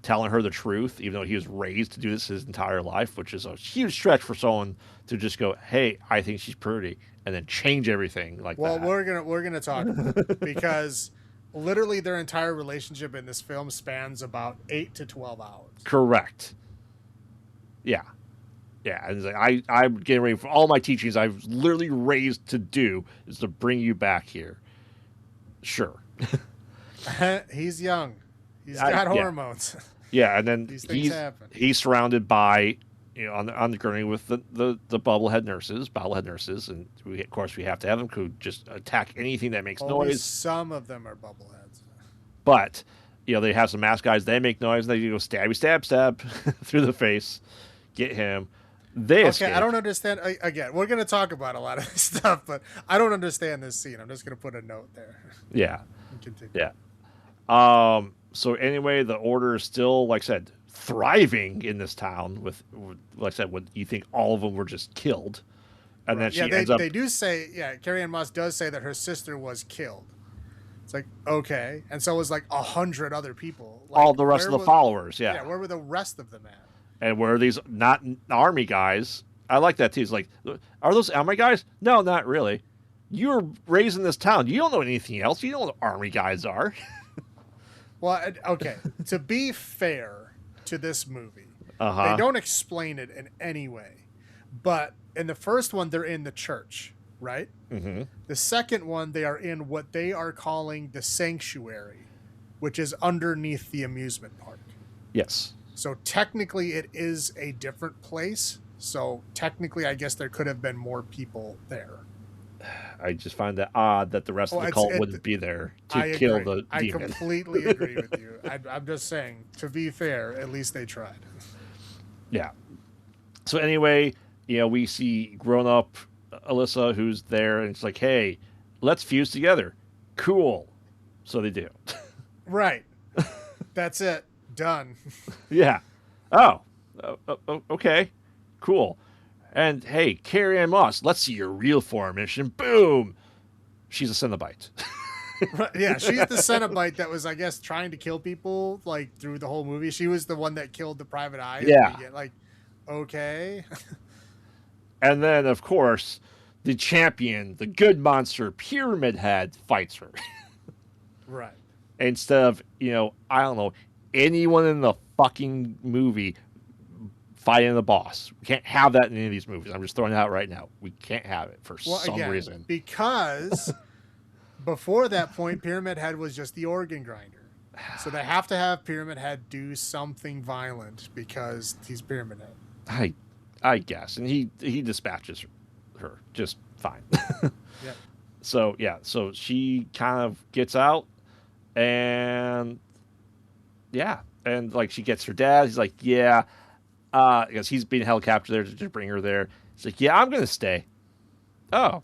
telling her the truth, even though he was raised to do this his entire life, which is a huge stretch for someone to just go, hey, I think she's pretty, and then change everything like that. Well, we're gonna talk about it, because literally their entire relationship in this film spans about 8 to 12 hours. Correct. Yeah. Yeah, and it's like, I'm getting ready for all my teachings I was literally raised to do is to bring you back here. Sure. He's young. He's got hormones. Yeah, and then happen. He's surrounded by, on the gurney with the bobblehead nurses, and of course we have to have them who just attack anything that makes noise. Some of them are bubbleheads. But, they have some masked guys, they make noise, and they go stabby, stab through the face, get him. They Okay, escape. I don't understand. Again, we're going to talk about a lot of this stuff, but I don't understand this scene. I'm just going to put a note there Yeah, and continue. yeah. So anyway, the order is still, like I said, thriving in this town. With like I said, when you think all of them were just killed, and then Right. Yeah, she ends up. they do say, yeah, Carrie Ann Moss does say that her sister was killed. It's like, okay. And so was like 100 other people. Like, All the rest of the followers, yeah, where were the rest of them at? and where these not army guys. I like that too. It's like, are those army guys? No, not really. You're raised in this town. You don't know anything else. You don't know what army guys are. Well, okay. To be fair to this movie, Uh-huh. they don't explain it in any way. But in the first one, they're in the church, right? Mm-hmm. The second one, they are in what they are calling the sanctuary, which is underneath the amusement park. Yes. So technically, it is a different place. So technically, I guess there could have been more people there. I just find that odd that the rest of the cult wouldn't be there to kill the demon. I completely agree with you. I'm just saying, to be fair, at least they tried. Yeah. So anyway, we see grown-up Alyssa who's there, and it's like, hey, let's fuse together. Cool. So they do. Right. That's it. Done. Yeah. Oh. Okay. Cool. And hey, Carrie Ann Moss, let's see your real formation. Boom. She's a Cenobite. Right, yeah, she's the Cenobite that was, I guess, trying to kill people like through the whole movie. She was the one that killed the Private Eye. Yeah. Like, okay. And then, of course, the champion, the good monster, Pyramid Head, fights her. Right. Instead of, I don't know, anyone in the fucking movie fighting the boss. We can't have that in any of these movies. I'm just throwing it out right now. We can't have it for some reason. Because before that point, Pyramid Head was just the organ grinder. So they have to have Pyramid Head do something violent because he's Pyramid Head. I guess. And he dispatches her just fine. Yep. So she kind of gets out and like she gets her dad. He's like, yeah, because he's being helicoptered there to bring her there. He's like, yeah, I'm going to stay. Oh,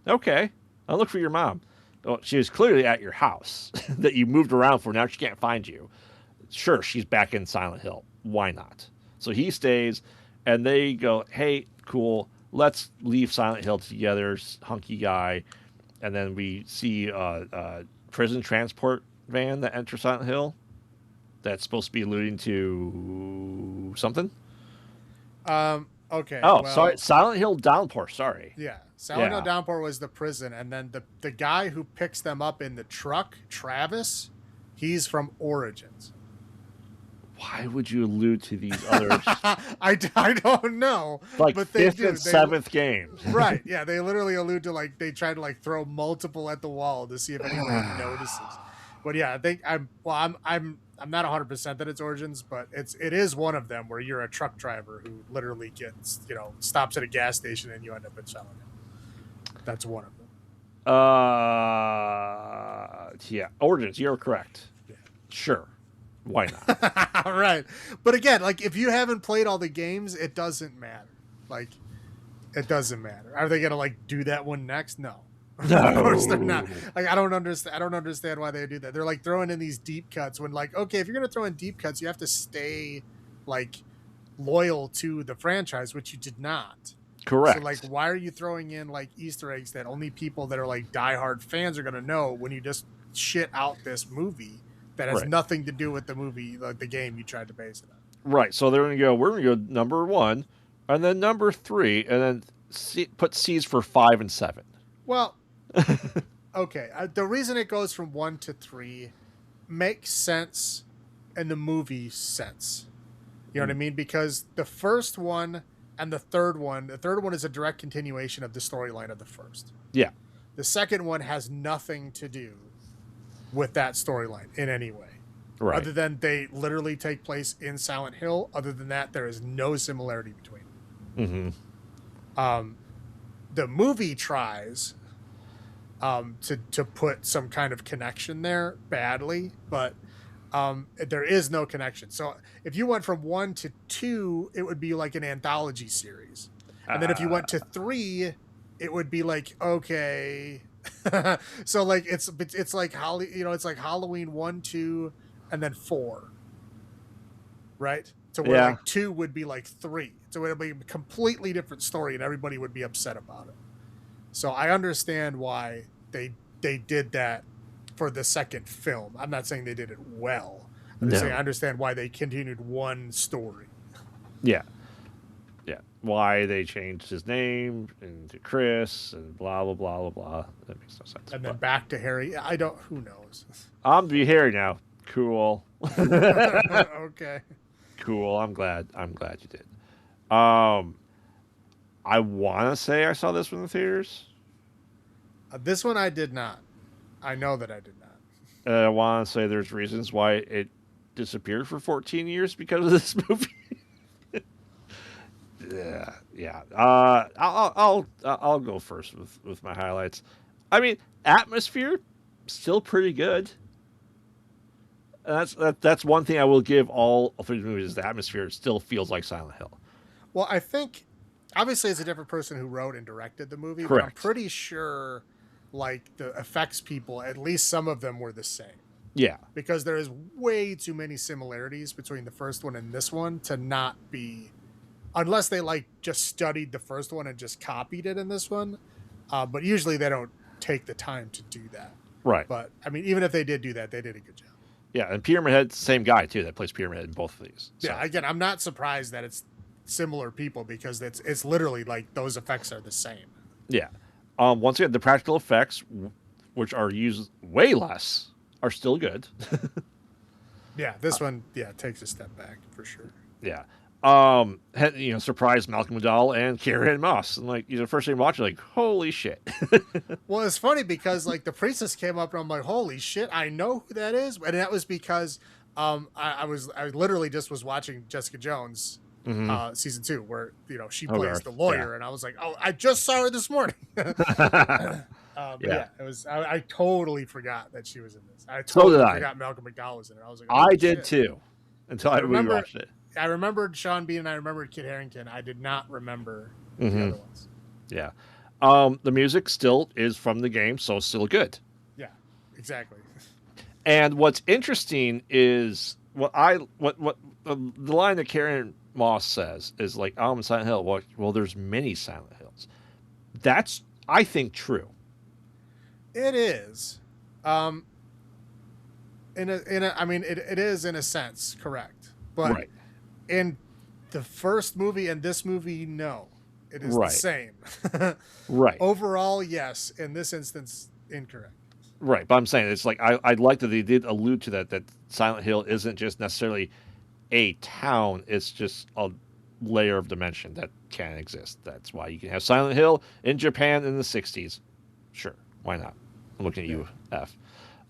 okay. I'll look for your mom. Well, she was clearly at your house that you moved around for. Now she can't find you. Sure, she's back in Silent Hill. Why not? So he stays, and they go, hey, cool, let's leave Silent Hill together, hunky guy. And then we see a prison transport van that enters Silent Hill. That's supposed to be alluding to something. Okay. Oh, sorry. Silent Hill Downpour. Sorry. Yeah. Silent Hill Downpour was the prison. And then the guy who picks them up in the truck, Travis, he's from Origins. Why would you allude to these others? I don't know. Like but fifth and seventh games. Right. Yeah. They literally allude to they try to throw multiple at the wall to see if anyone notices. But yeah, I think I'm not 100% that it's Origins, but it is one of them where you're a truck driver who literally gets, stops at a gas station and you end up in Silent Hill. That's one of them. Yeah, Origins, you're correct. Yeah. Sure. Why not? Right. But again, if you haven't played all the games, it doesn't matter. It doesn't matter. Are they going to do that one next? No. No. Of course they're not. I don't understand why they do that. They're throwing in these deep cuts when okay, if you're going to throw in deep cuts, you have to stay loyal to the franchise, which you did not. Correct. So why are you throwing in Easter eggs that only people that are diehard fans are going to know when you just shit out this movie that has nothing to do with the movie, the game you tried to base it on? Right. So we're going to go number 1 and then number 3 and then put C's for 5 and 7. Well, okay. The reason it goes from 1 to 3 makes sense in the movie sense. You know what I mean? Because the first one and the third one is a direct continuation of the storyline of the first. Yeah. The second one has nothing to do with that storyline in any way. Right. Other than they literally take place in Silent Hill. Other than that, there is no similarity between them. Mm-hmm. The movie tries to put some kind of connection there badly, but there is no connection. So if you went from 1 to 2, it would be like an anthology series. And then if you went to 3, it would be like, okay. So like it's like it's like Halloween 1, 2, and then 4. Right? So where like 2 would be like 3. So it would be a completely different story and everybody would be upset about it. So I understand why they did that for the second film. I'm not saying they did it well. I'm just saying I understand why they continued one story. Yeah. Yeah. Why they changed his name into Chris and blah, blah, blah, blah, blah. That makes no sense. And then back to Harry. Who knows? I'm to be Harry now. Cool. Okay. Cool. I'm glad you did. I want to say I saw this one in the theaters. This one I did not. I know that I did not. I want to say there's reasons why it disappeared for 14 years because of this movie. Yeah. I'll go first with my highlights. I mean, atmosphere still pretty good. That's one thing I will give all three movies is the atmosphere still feels like Silent Hill. Well, I think obviously it's a different person who wrote and directed the movie, Correct. but I'm pretty sure like the effects people, at least some of them were the same. Yeah. Because there is way too many similarities between the first one and this one to not be, unless they like just studied the first one and just copied it in this one. But usually they don't take the time to do that. Right. But I mean, even if they did do that, they did a good job. Yeah, and Pyramid Head's the same guy too that plays Pyramid Head in both of these. So. Yeah, again, I'm not surprised that it's similar people because it's literally like those effects are the same. Yeah. Once again, the practical effects, which are used way less, are still good. Yeah, this one, takes a step back for sure. Yeah. Surprised Malcolm McDowell and Carrie-Anne Moss. And like, first time watching, like, holy shit. Well, it's funny because like the priestess came up and I'm like, holy shit, I know who that is. And that was because I literally just was watching Jessica Jones season 2 where she plays the lawyer and I was like, oh, I just saw her this morning. It was I totally forgot that she was in this. I totally forgot Malcolm McDowell was in it. I was like, I did too until I rewatched it. I remembered Sean Bean and I remembered Kit Harington. I did not remember the other ones. Yeah. The music still is from the game, so it's still good. Yeah, exactly. And what's interesting is the line that Karen Moss says is like, "Oh, I'm in Silent Hill." Well, there's many Silent Hills. That's, I think, true. It is. I mean, it is in a sense correct, but right. In the first movie and this movie, no, it is the same. Right. Overall, yes. In this instance, incorrect. Right, but I'm saying it's like I'd like that they did allude to that Silent Hill isn't just necessarily a town; it's just a layer of dimension that can exist. That's why you can have Silent Hill in Japan in the '60s. Sure, why not? I'm looking at you, F.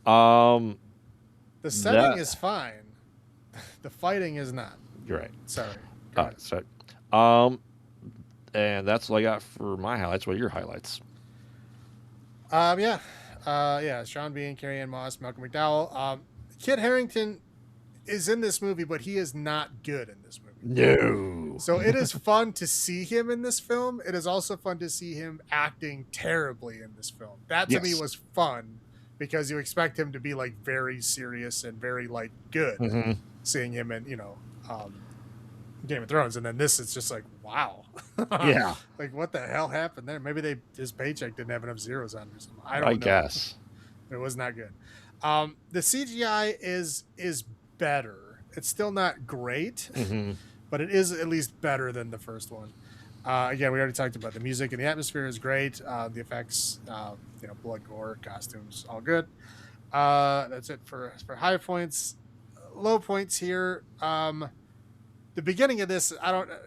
The setting is fine. The fighting is not. You're right. Sorry. All right. So, and that's all I got for my highlights. What are your highlights? Sean Bean, Carrie-Anne Moss, Malcolm McDowell. Kit Harington is in this movie, but he is not good in this movie. No. So it is fun to see him in this film. It is also fun to see him acting terribly in this film. That to me was fun because you expect him to be like very serious and very like good. Seeing him in Game of Thrones, and then this is just like, wow. Yeah. Like what the hell happened there? Maybe his paycheck didn't have enough zeros on it or something. I don't know. Guess it was not good. The CGI is better. It's still not great, but it is at least better than the first one. Again, we already talked about the music and the atmosphere is great. The effects, blood, gore, costumes, all good. That's it for high points. Low points here. The beginning of this,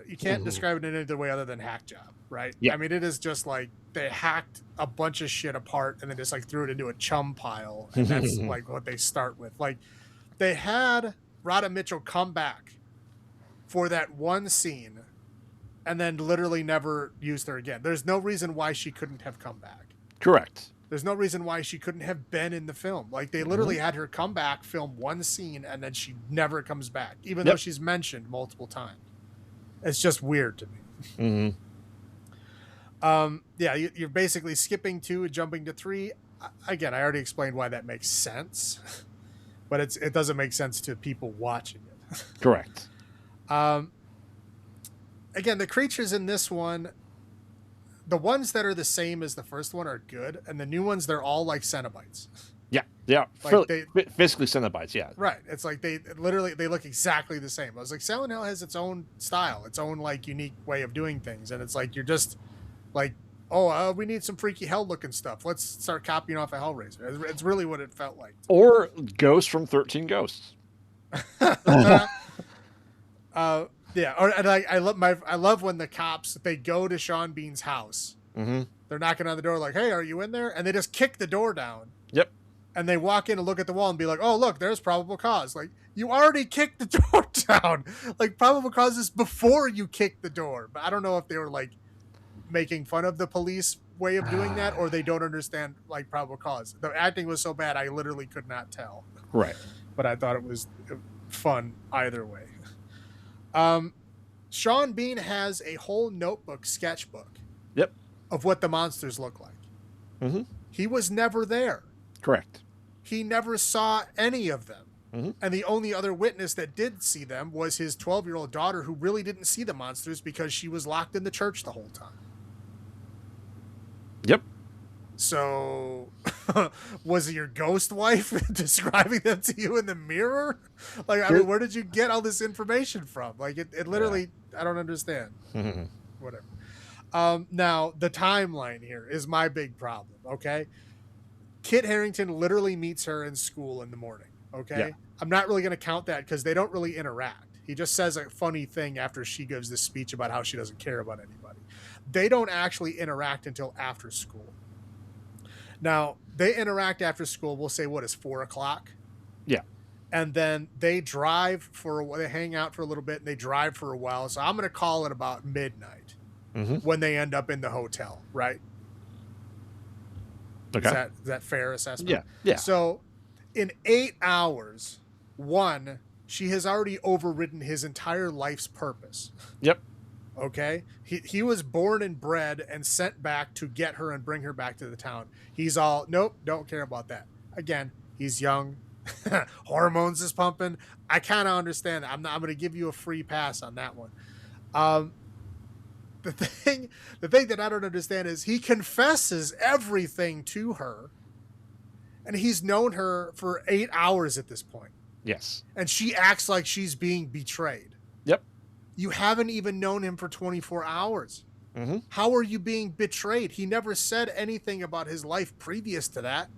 you can't describe it in any other way other than hack job, right? Yeah. I mean, it is just like they hacked a bunch of shit apart and then just like threw it into a chum pile, and that's like what they start with. Like they had Radha Mitchell come back for that one scene and then literally never used her again. There's no reason why she couldn't have come back. Correct. There's no reason why she couldn't have been in the film. Like, they literally had her come back, film one scene, and then she never comes back, even though she's mentioned multiple times. It's just weird to me. Yeah, you're basically skipping 2 and jumping to 3. Again, I already explained why that makes sense, but it doesn't make sense to people watching it. Correct. Again, the creatures in this one, the ones that are the same as the first one are good, and the new ones, they're all like Cenobites. Yeah. Like physically Cenobites, yeah. Right. It's like they look exactly the same. I was like, Silent Hill has its own style, its own like unique way of doing things, and it's like you're just like, oh, we need some freaky hell looking stuff. Let's start copying off of Hellraiser. It's really what it felt like. Or Ghosts from 13 Ghosts. Yeah, and I love when the cops, they go to Sean Bean's house. They're knocking on the door like, hey, are you in there? And they just kick the door down. Yep. And they walk in and look at the wall and be like, oh, look, there's probable cause. Like, you already kicked the door down. Like, probable cause is before you kick the door. But I don't know if they were like making fun of the police way of doing that, or they don't understand like probable cause. The acting was so bad I literally could not tell. Right. But I thought it was fun either way. Sean Bean has a whole notebook, sketchbook. Yep. Of what the monsters look like. He was never there. Correct. He never saw any of them. And the only other witness that did see them was his 12-year-old daughter, who really didn't see the monsters because she was locked in the church the whole time. Yep. So, was your ghost wife describing them to you in the mirror? Like, I mean, where did you get all this information from? Like, it literally, I don't understand. Whatever. Now, the timeline here is my big problem, okay? Kit Harington literally meets her in school in the morning, okay? Yeah. I'm not really going to count that because they don't really interact. He just says a funny thing after she gives this speech about how she doesn't care about anybody. They don't actually interact until after school. Now, they interact after school, we'll say, what is 4 o'clock? Yeah. And then they drive they hang out for a little bit, and they drive for a while. So I'm going to call it about midnight when they end up in the hotel, right? Okay. Is that fair assessment? Yeah. Yeah. So in 8 hours, one, she has already overridden his entire life's purpose. Yep. Okay, he was born and bred and sent back to get her and bring her back to the town. He's all, nope, don't care about that. Again, he's young, hormones is pumping. I kind of understand that. I'm going to give you a free pass on that one. The thing that I don't understand is he confesses everything to her, and he's known her for 8 hours at this point. Yes, and she acts like she's being betrayed. Yep. You haven't even known him for 24 hours. How are you being betrayed? He never said anything about his life previous to that.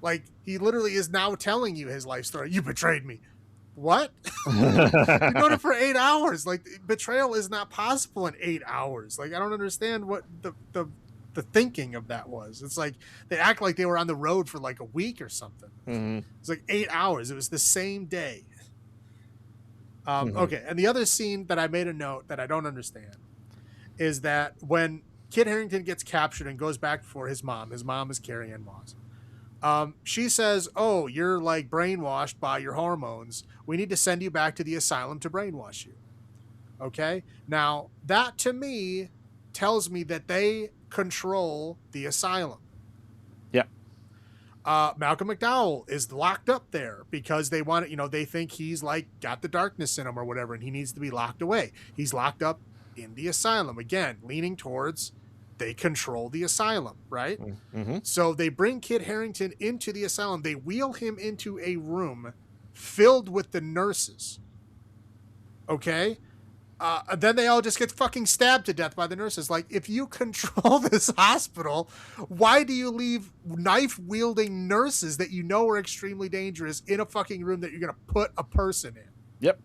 Like, he literally is now telling you his life story. You betrayed me. What? You've known him for 8 hours. Like, betrayal is not possible in 8 hours. Like, I don't understand what the thinking of that was. It's like they act like they were on the road for like a week or something. It's like 8 hours. It was the same day. Okay, and the other scene that I made a note that I don't understand is that when Kit Harington gets captured and goes back for his mom is Carrie Ann Moss. She says, oh, you're like brainwashed by your hormones. We need to send you back to the asylum to brainwash you. Okay, now that to me tells me that they control the asylum. Malcolm McDowell is locked up there because they want to, they think he's like got the darkness in him or whatever, and he needs to be locked away. He's locked up in the asylum, again, leaning towards they control the asylum, right? So they bring Kit Harington into the asylum. They wheel him into a room filled with the nurses. Okay? Then they all just get fucking stabbed to death by the nurses. Like, if you control this hospital, why do you leave knife-wielding nurses that you know are extremely dangerous in a fucking room that you're going to put a person in? Yep.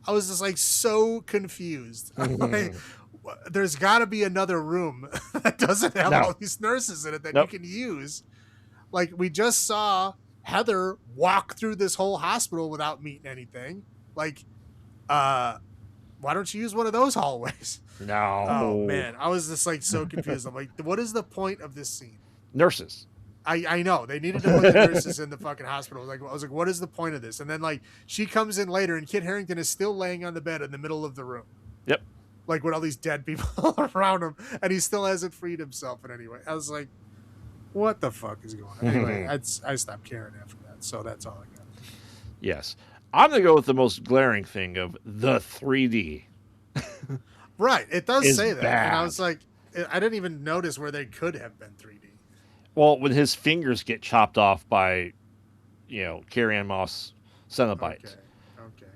I was just, like, so confused. Like, there's got to be another room that doesn't have all these nurses in it that you can use. Like, we just saw Heather walk through this whole hospital without meeting anything. Like, why don't you use one of those hallways? No. Oh, man. I was just, like, so confused. I'm like, what is the point of this scene? Nurses. I know they needed to put the nurses in the fucking hospital. I was like, what is the point of this? And then like she comes in later, and Kit Harington is still laying on the bed in the middle of the room. Yep. Like with all these dead people around him, and he still hasn't freed himself in any way. I was like, what the fuck is going on? Anyway, I stopped caring after that, so that's all I got. Yes. I'm going to go with the most glaring thing of the 3D. Right. It does say that. Bad. And I was like, I didn't even notice where they could have been 3D. Well, when his fingers get chopped off by, Carrie-Anne Moss Cenobite. Okay.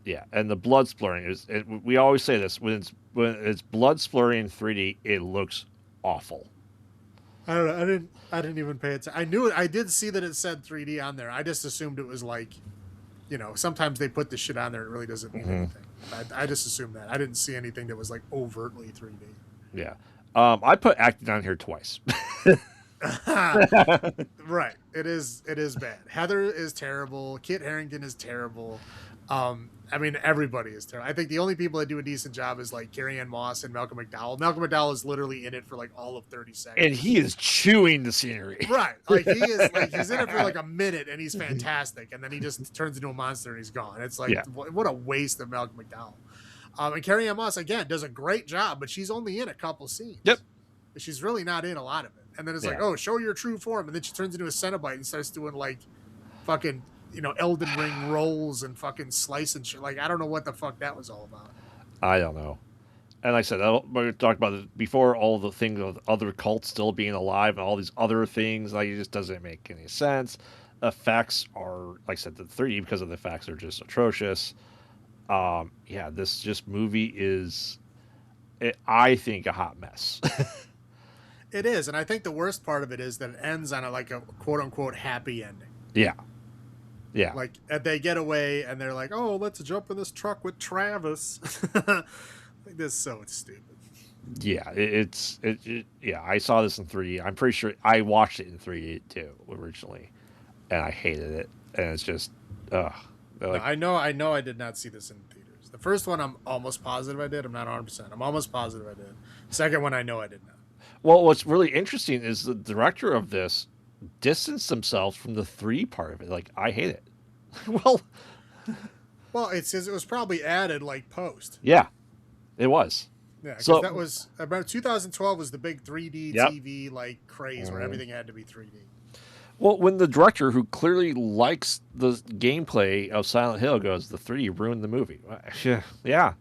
Yeah, and the blood splurring is. We always say this when it's blood splurring in 3D, it looks awful. I don't know. I didn't even pay attention. I knew it. I did see that it said 3D on there. I just assumed it was like, sometimes they put the shit on there. It really doesn't mean anything. I just assumed that. I didn't see anything that was like overtly 3D. Yeah. I put acting on here twice. Right. It is bad. Heather is terrible. Kit Harington is terrible. I mean, everybody is terrible. I think the only people that do a decent job is like Carrie-Anne Moss and Malcolm McDowell. Malcolm McDowell is literally in it for like all of 30 seconds. And he is chewing the scenery. Right. Like he is like he's in it for like a minute and he's fantastic. And then he just turns into a monster and he's gone. It's like, what a waste of Malcolm McDowell. And Carrie-Anne Moss, again, does a great job, but she's only in a couple scenes. Yep. She's really not in a lot of it. And then it's like, oh, show your true form. And then she turns into a Cenobite and starts doing like fucking, Elden Ring rolls and fucking slice and shit. Like, I don't know what the fuck that was all about. I don't know. And like I said, we talked about it before, all the things of other cults still being alive and all these other things. Like, it just doesn't make any sense. Effects are, like I said, the 3D because of the effects are just atrocious. This movie is, I think, a hot mess. It is, and I think the worst part of it is that it ends on a quote unquote happy ending. Yeah. Like they get away and they're like, "Oh, let's jump in this truck with Travis." Like, this is so stupid. Yeah, I saw this in 3D. I'm pretty sure I watched it in 3D too originally, and I hated it. And it's just, ugh. Like, I know I did not see this in theaters. The first one, I'm almost positive I did. I'm not 100%. I'm almost positive I did. Second one, I know I did not. Well, what's really interesting is the director of this distanced themselves from the 3D part of it. Like, I hate it. well, it says it was probably added like post. Yeah, it was. Yeah, so that was about 2012 was the big 3D TV like craze where everything had to be 3D. Well, when the director, who clearly likes the gameplay of Silent Hill, goes, the 3D ruined the movie. Yeah.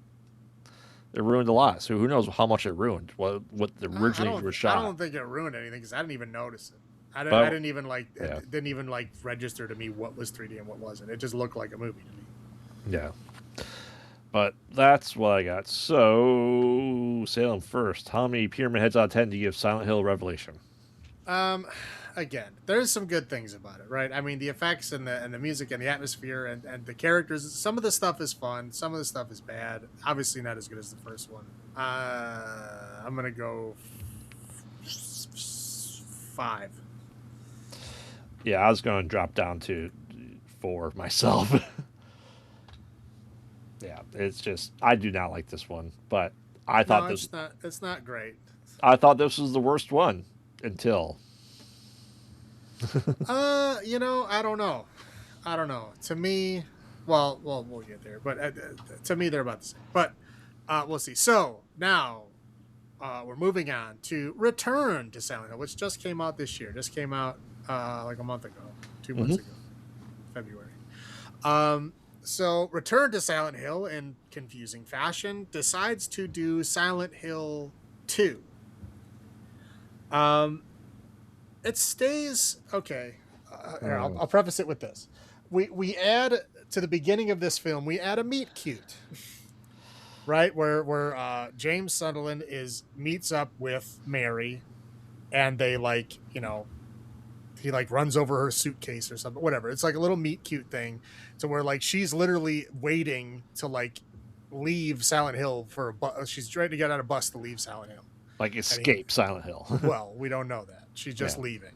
It ruined a lot. So who knows how much it ruined? What originally was shot. I don't think it ruined anything because I didn't even notice it. I didn't even it didn't even like register to me what was 3D and what wasn't. It just looked like a movie to me. Yeah. But that's what I got. So, Salem first. How many pyramid heads out of 10 do you give Silent Hill Revelation? Again, there's some good things about it, right? I mean, the effects and the music and the atmosphere and the characters. Some of the stuff is fun. Some of the stuff is bad. Obviously, not as good as the first one. I'm gonna go 5. Yeah, I was going to drop down to 4 myself. Yeah, it's just I do not like this one, but I thought it's not great. I thought this was the worst one until. I don't know. To me, well, we'll get there, but to me, they're about the same. But we'll see. So now we're moving on to Return to Silent Hill, which just came out this year. Just came out like a month ago, 2 months ago, February. So Return to Silent Hill, in confusing fashion, decides to do Silent Hill 2. It stays okay. Here, I'll preface it with this: we add to the beginning of this film, we add a meet cute, right? Where James Sunderland meets up with Mary, and they he runs over her suitcase or something, whatever. It's like a little meet cute thing, to where like she's literally waiting to like leave Silent Hill for a bus. She's trying to get on a bus to leave Silent Hill. Like escape Silent Hill. Well, we don't know that. She's just leaving.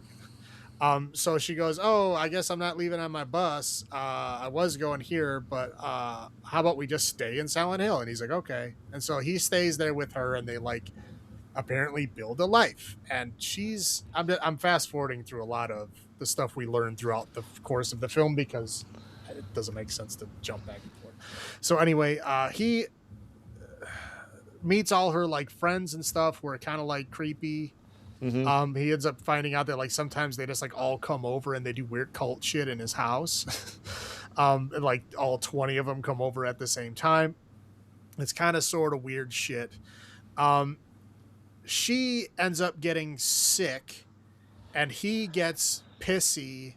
So she goes, "Oh, I guess I'm not leaving on my bus. I was going here, but how about we just stay in Silent Hill?" And he's like, "Okay." And so he stays there with her, and they apparently build a life. And I'm fast forwarding through a lot of the stuff we learned throughout the course of the film because it doesn't make sense to jump back and forth. So anyway, he meets all her like friends and stuff who are kind of like creepy. He ends up finding out that like sometimes they just like all come over and they do weird cult shit in his house. And like all 20 of them come over at the same time. It's kind of sort of weird shit. She ends up getting sick and he gets pissy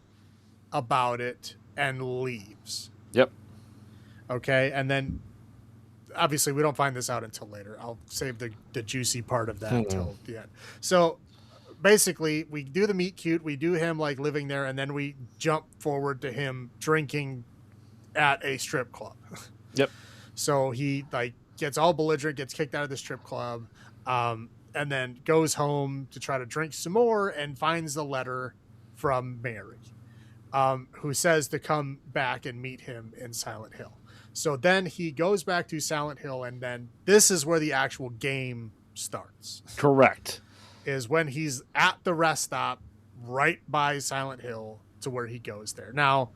about it and leaves. Yep. Okay. And then obviously we don't find this out until later. I'll save the juicy part of that until the end. So basically we do the meet cute, we do him like living there, and then we jump forward to him drinking at a strip club. Yep. So he like gets all belligerent, gets kicked out of the strip club, and then goes home to try to drink some more and finds the letter from Mary, who says to come back and meet him in Silent Hill. So then he goes back to Silent Hill, and then this is where the actual game starts. Correct. Is when he's at the rest stop right by Silent Hill to where he goes there. Now,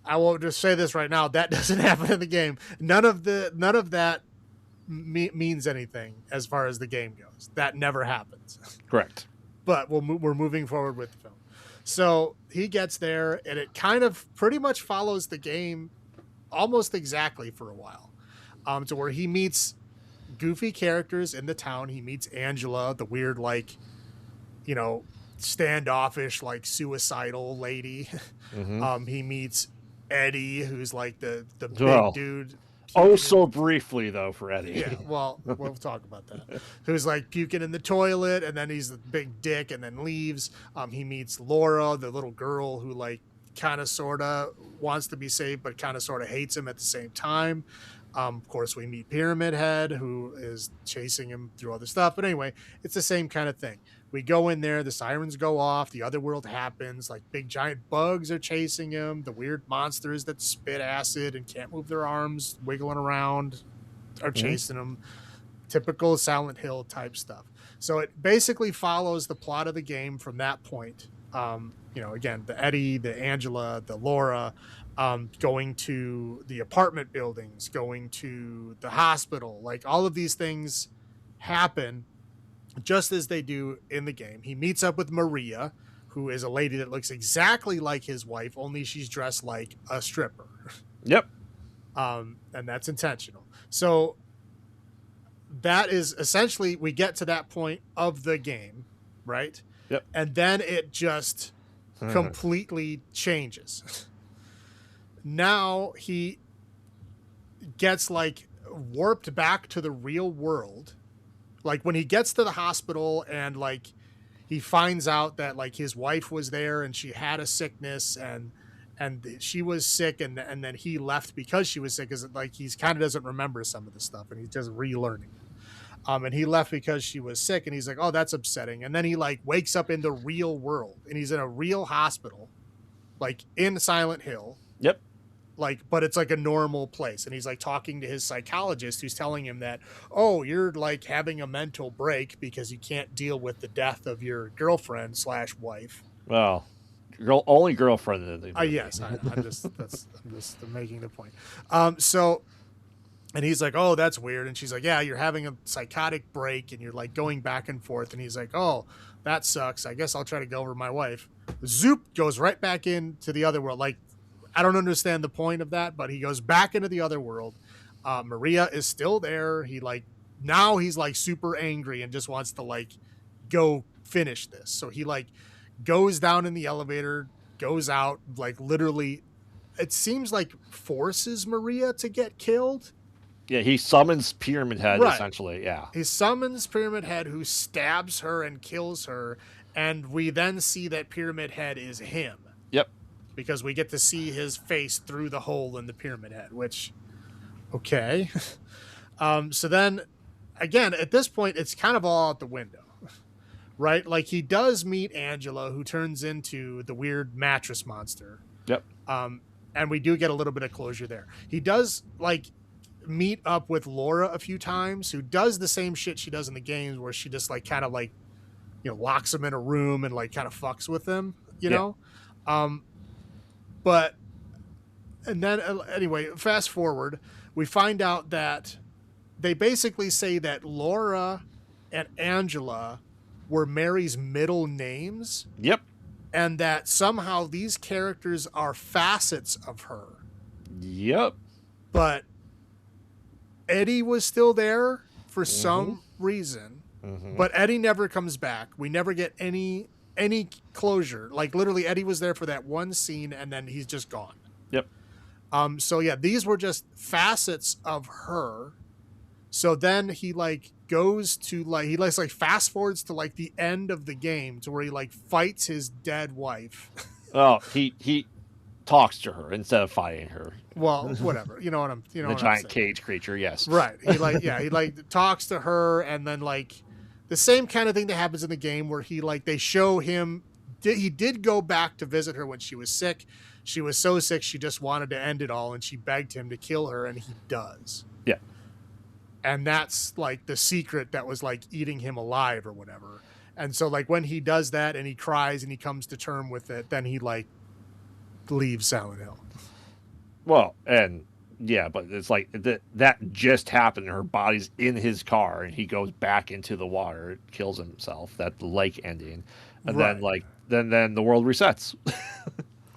I will just say this right now, that doesn't happen in the game. None of that means anything as far as the game goes. That never happens. Correct. But we're moving forward with the film. So he gets there, and it kind of pretty much follows the game almost exactly for a while, to where he meets goofy characters in the town. He meets Angela, the weird, like, you know, standoffish, like suicidal lady. He meets Eddie, who's like the big dude. Oh, so briefly though for Eddie. Yeah, well, we'll talk about that. Who's like puking in the toilet, and then he's the big dick, and then leaves. He meets Laura, the little girl who like kind of sort of wants to be saved, but kind of sort of hates him at the same time. Of course, we meet Pyramid Head, who is chasing him through other stuff. But anyway, it's the same kind of thing. We go in there, the sirens go off, the other world happens, like big giant bugs are chasing him, the weird monsters that spit acid and can't move their arms, wiggling around, are chasing him. Typical Silent Hill type stuff. So it basically follows the plot of the game from that point. You know, again, the Eddie, the Angela, the Laura, going to the apartment buildings, going to the hospital, like all of these things happen just as they do in the game. He meets up with Maria, who is a lady that looks exactly like his wife, only she's dressed like a stripper. Yep. And that's intentional. So that is essentially, we get to that point of the game, right? Yep. And then it just completely changes. Now he gets like warped back to the real world. Like when he gets to the hospital and like he finds out that like his wife was there and she had a sickness and she was sick and then he left because she was sick, because like he's kind of doesn't remember some of the stuff and he's just relearning it. And he left because she was sick, and he's like, oh, that's upsetting. And then he like wakes up in the real world and he's in a real hospital, like in Silent Hill. Yep. Like, but it's like a normal place. And he's like talking to his psychologist, who's telling him that, oh, you're like having a mental break because you can't deal with the death of your girlfriend / wife. Well, only girlfriend in the movie. Yes, I'm just making the point. So, and he's like, oh, that's weird. And she's like, yeah, you're having a psychotic break and you're like going back and forth. And he's like, oh, that sucks. I guess I'll try to go over my wife. Zoop goes right back into the other world. Like, I don't understand the point of that, but he goes back into the other world. Maria is still there. Now he's like super angry and just wants to like go finish this. So he like goes down in the elevator, goes out, like literally, it seems like forces Maria to get killed. Yeah, he summons Pyramid Head, essentially, yeah. He summons Pyramid Head, who stabs her and kills her, and we then see that Pyramid Head is him. Yep. Because we get to see his face through the hole in the Pyramid Head, which, okay. So then, again, at this point, it's kind of all out the window, right? Like, he does meet Angela, who turns into the weird mattress monster. Yep. And we do get a little bit of closure there. He does, like, meet up with Laura a few times, who does the same shit she does in the games, where she just like kind of like, locks him in a room and like kind of fucks with him, um, but and then anyway, fast forward, we find out that they basically say that Laura and Angela were Mary's middle names. Yep. And that somehow these characters are facets of her. Yep. But Eddie was still there for some reason. But Eddie never comes back. We never get any closure. Like literally Eddie was there for that one scene and then he's just gone. Yep. So yeah, these were just facets of her. So then he like goes to like, he like fast forwards to like the end of the game to where he like fights his dead wife. Oh, he talks to her instead of fighting her. Well, whatever. You know what I'm, the giant cage creature. Yes. Right. He like, yeah, he like talks to her, and then like the same kind of thing that happens in the game where he like, they show him, he did go back to visit her when she was sick. She was so sick, she just wanted to end it all. And she begged him to kill her, and he does. Yeah. And that's like the secret that was like eating him alive or whatever. And so like when he does that and he cries and he comes to term with it, then he like leaves Silent Hill. Well, and yeah, but it's like that just happened. Her body's in his car and he goes back into the water, kills himself. That the lake ending. And then like, then the world resets.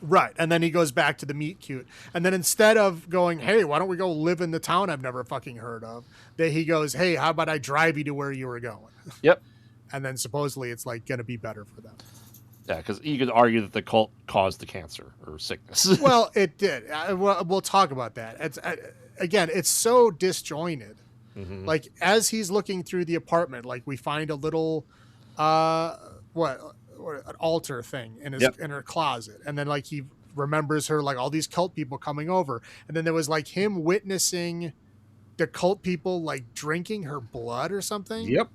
Right. And then he goes back to the meet cute. And then instead of going, hey, why don't we go live in the town I've never fucking heard of? That he goes, hey, how about I drive you to where you were going? Yep. And then supposedly it's like going to be better for them. Yeah, because you could argue that the cult caused the cancer or sickness. Well, it did. We'll talk about that. Again, it's so disjointed. Like as he's looking through the apartment, like we find a little, an altar thing in his in her closet, and then like he remembers her like all these cult people coming over, and then there was like him witnessing the cult people like drinking her blood or something. Yep.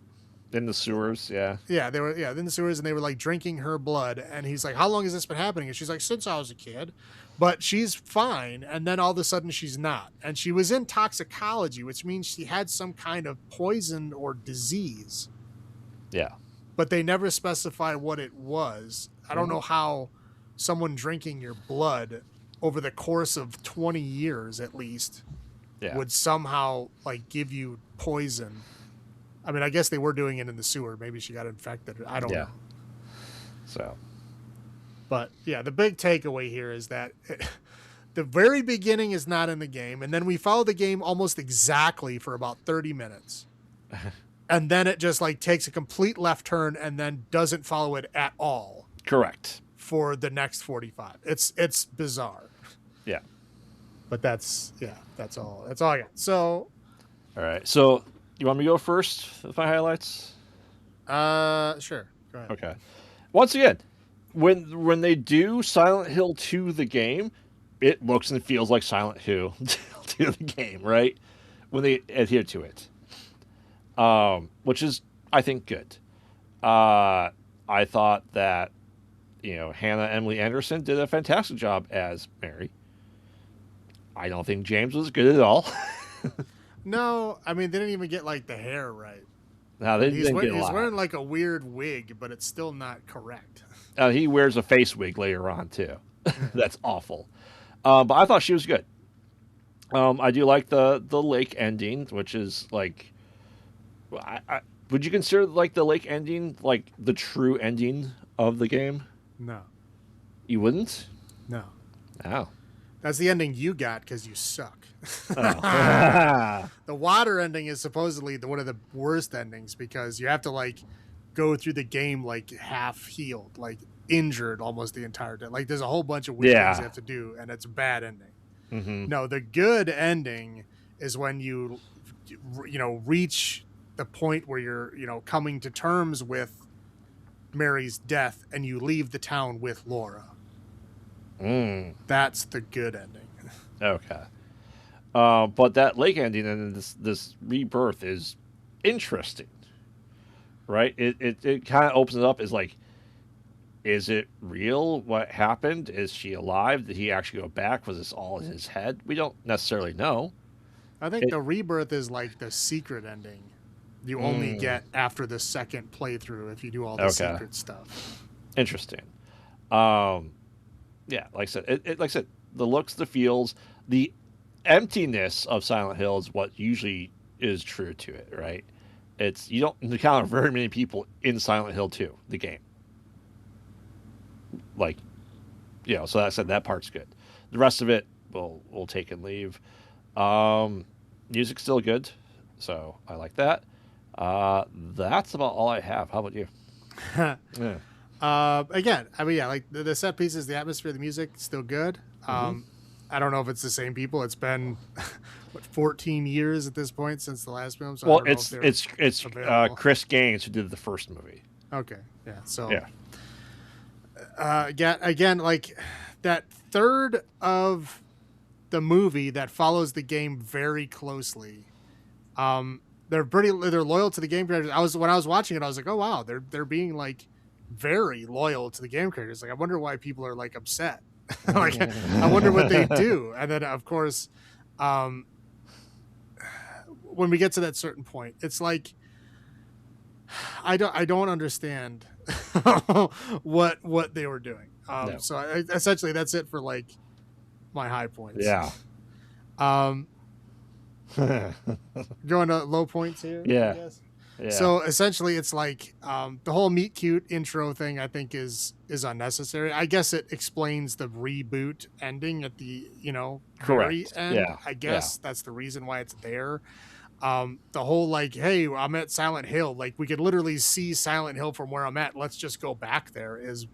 In the sewers, they were in the sewers, and they were like drinking her blood, and he's like, how long has this been happening? And she's like, since I was a kid. But she's fine, and then all of a sudden she's not, and she was in toxicology, which means she had some kind of poison or disease. Yeah. But they never specify what it was. I don't know how someone drinking your blood over the course of 20 years at least would somehow like give you poison. I mean, I guess they were doing it in the sewer. Maybe she got infected. I don't know. So, but yeah, the big takeaway here is that the very beginning is not in the game, and then we follow the game almost exactly for about 30 minutes. And then it just like takes a complete left turn and then doesn't follow it at all. Correct. For the next 45. It's bizarre. Yeah. But that's all. That's all I got. So. All right. So you want me to go first with my highlights? Sure. Go ahead. Okay. Once again, when they do Silent Hill 2 the game, it looks and feels like Silent Hill 2 the game, right? When they adhere to it. Which is, I think, good. I thought that, Hannah Emily Anderson did a fantastic job as Mary. I don't think James was good at all. No, I mean, they didn't even get, like, the hair right. No, they didn't get a lot. He's wearing, like, a weird wig, but it's still not correct. He wears a face wig later on, too. That's awful. But I thought she was good. I do like the lake ending, which is, like... would you consider like the lake ending like the true ending of the game? No. You wouldn't? No. Oh. That's the ending you got because you suck. Oh. The water ending is supposedly one of the worst endings because you have to like go through the game like half healed, like injured almost the entire time. Like there's a whole bunch of weird things you have to do, and it's a bad ending. No, the good ending is when you reach the point where you're coming to terms with Mary's death and you leave the town with Laura. That's the good ending. Okay. But that lake ending and this rebirth is interesting, right? It kind of opens it up as like, is it real? What happened? Is she alive? Did he actually go back? Was this all in his head? We don't necessarily know. I think the rebirth is like the secret ending. You only get after the second playthrough if you do all the secret stuff. Interesting. Yeah, like I said, like I said, the looks, the feels, the emptiness of Silent Hill is what usually is true to it, right? It's you don't encounter very many people in Silent Hill 2, the game. Like, so I said that part's good. The rest of it, we'll take and leave. Music's still good, so I like that. That's about all I have. How about you? Yeah. Again, I mean, yeah, like the set pieces, the atmosphere, the music, still good. I don't know if it's the same people. It's been 14 years at this point since the last film. So it's Chris Gaines who did the first movie. Okay, yeah. So yeah. Again, like that third of the movie that follows the game very closely. They're loyal to the game characters. When I was watching it, I was like, oh wow, they're being like very loyal to the game characters. Like, I wonder why people are like upset. Like, I wonder what they do. And then of course, when we get to that certain point, it's like I don't understand what they were doing. No. So essentially that's it for like my high points. Yeah. Going to low points here. Yeah. I guess. Yeah. So essentially it's like the whole meet cute intro thing I think is unnecessary. I guess it explains the reboot ending at the very end. Yeah. I guess that's the reason why it's there. The whole like, hey, I'm at Silent Hill, like we could literally see Silent Hill from where I'm at, let's just go back there, is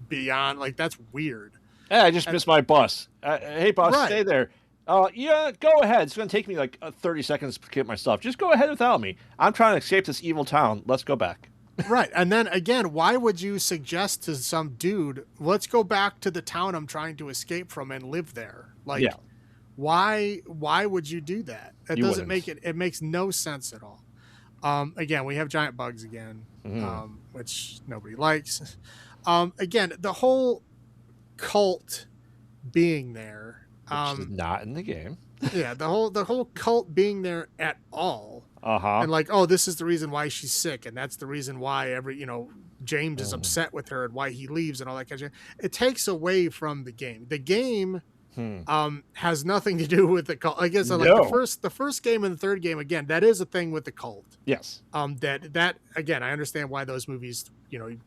beyond, like, that's weird. Hey, I just missed my bus. Hey boss, stay there. Yeah, go ahead. It's going to take me like 30 seconds to get my stuff. Just go ahead without me. I'm trying to escape this evil town. Let's go back. Right. And then again, why would you suggest to some dude, let's go back to the town I'm trying to escape from and live there? Like, why would you do that? It doesn't make it makes no sense at all. Again, we have giant bugs again, which nobody likes. Again, the whole cult being there, which is not in the game. Yeah, the whole cult being there at all. And like, oh, this is the reason why she's sick, and that's the reason why James is upset with her and why he leaves and all that kind of shit. It takes away from the game. The game has nothing to do with the cult. I guess like the first game and the third game, again, that is a thing with the cult. Yes. That again, I understand why those movies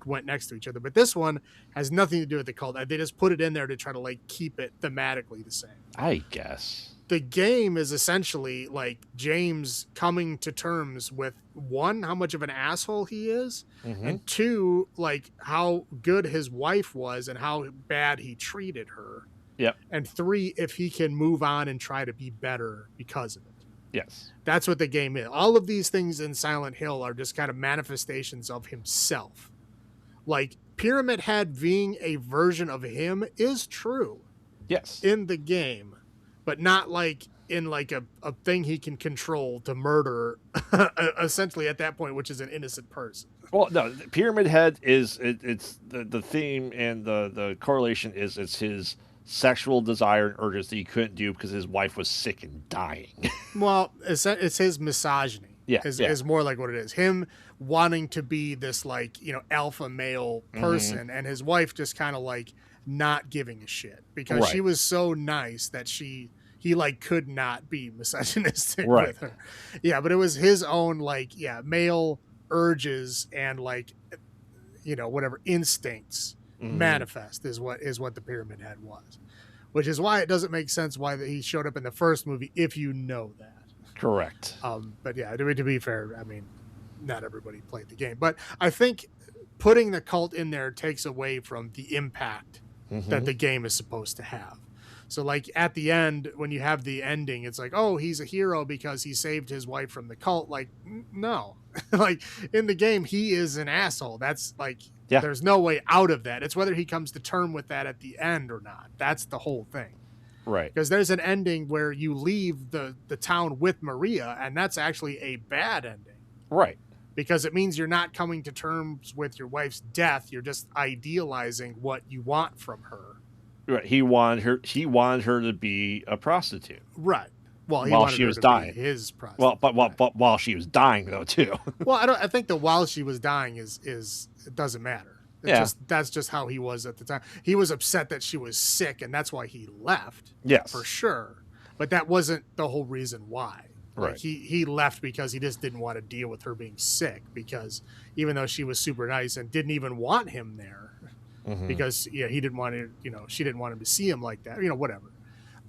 went next to each other, but this one has nothing to do with the cult. They just put it in there to try to like keep it thematically the same, I guess. The game is essentially like James coming to terms with, one, how much of an asshole he is, and two, like how good his wife was and how bad he treated her. Yep. And three, if he can move on and try to be better because of it. Yes. That's what the game is. All of these things in Silent Hill are just kind of manifestations of himself. Like Pyramid Head being a version of him is true. Yes. In the game, but not like in like a thing he can control to murder essentially at that point, which is an innocent person. Well, no, Pyramid Head is it's the theme, and the correlation is it's his sexual desire and urges that he couldn't do because his wife was sick and dying. Well, it's his misogyny. Yeah, is more like what it is. Him wanting to be this like alpha male person, and his wife just kind of like not giving a shit because she was so nice that he like could not be misogynistic with her. Yeah, but it was his own like male urges and like whatever instincts manifest is what the Pyramid Head was, which is why it doesn't make sense why he showed up in the first movie if you know that. Correct. But yeah, to be fair, I mean, not everybody played the game, but I think putting the cult in there takes away from the impact that the game is supposed to have. So like at the end, when you have the ending, it's like, oh, he's a hero because he saved his wife from the cult. Like, no, like in the game, he is an asshole. That's like, there's no way out of that. It's whether he comes to term with that at the end or not. That's the whole thing. Right. Because there's an ending where you leave the town with Maria, and that's actually a bad ending. Right. Because it means you're not coming to terms with your wife's death. You're just idealizing what you want from her. Right. He wanted her to be a prostitute. Right. Well, he while wanted she her was to dying. be his prostitute. Well, but while she was dying though too. Well, I think that while she was dying is it doesn't matter. That's just how he was at the time. He was upset that she was sick, and that's why he left. Yes, for sure. But that wasn't the whole reason why. Like, right. He left because he just didn't want to deal with her being sick. Because even though she was super nice and didn't even want him there, because he didn't want to, she didn't want him to see him like that. Whatever.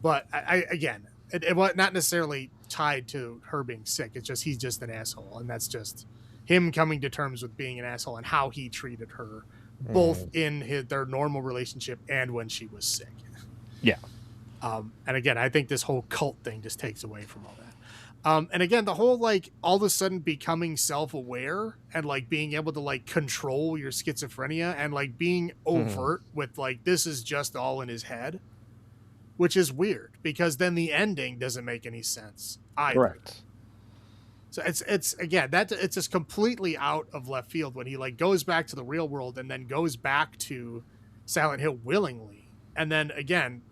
But it was not necessarily tied to her being sick. It's just he's just an asshole, and that's just him coming to terms with being an asshole and how he treated her, both in their normal relationship and when she was sick. Yeah. And again, I think this whole cult thing just takes away from all that. And again, the whole like all of a sudden becoming self-aware and like being able to like control your schizophrenia and like being overt with like this is just all in his head, which is weird because then the ending doesn't make any sense either. Correct. So it's again that it's just completely out of left field when he like goes back to the real world and then goes back to Silent Hill willingly, and then again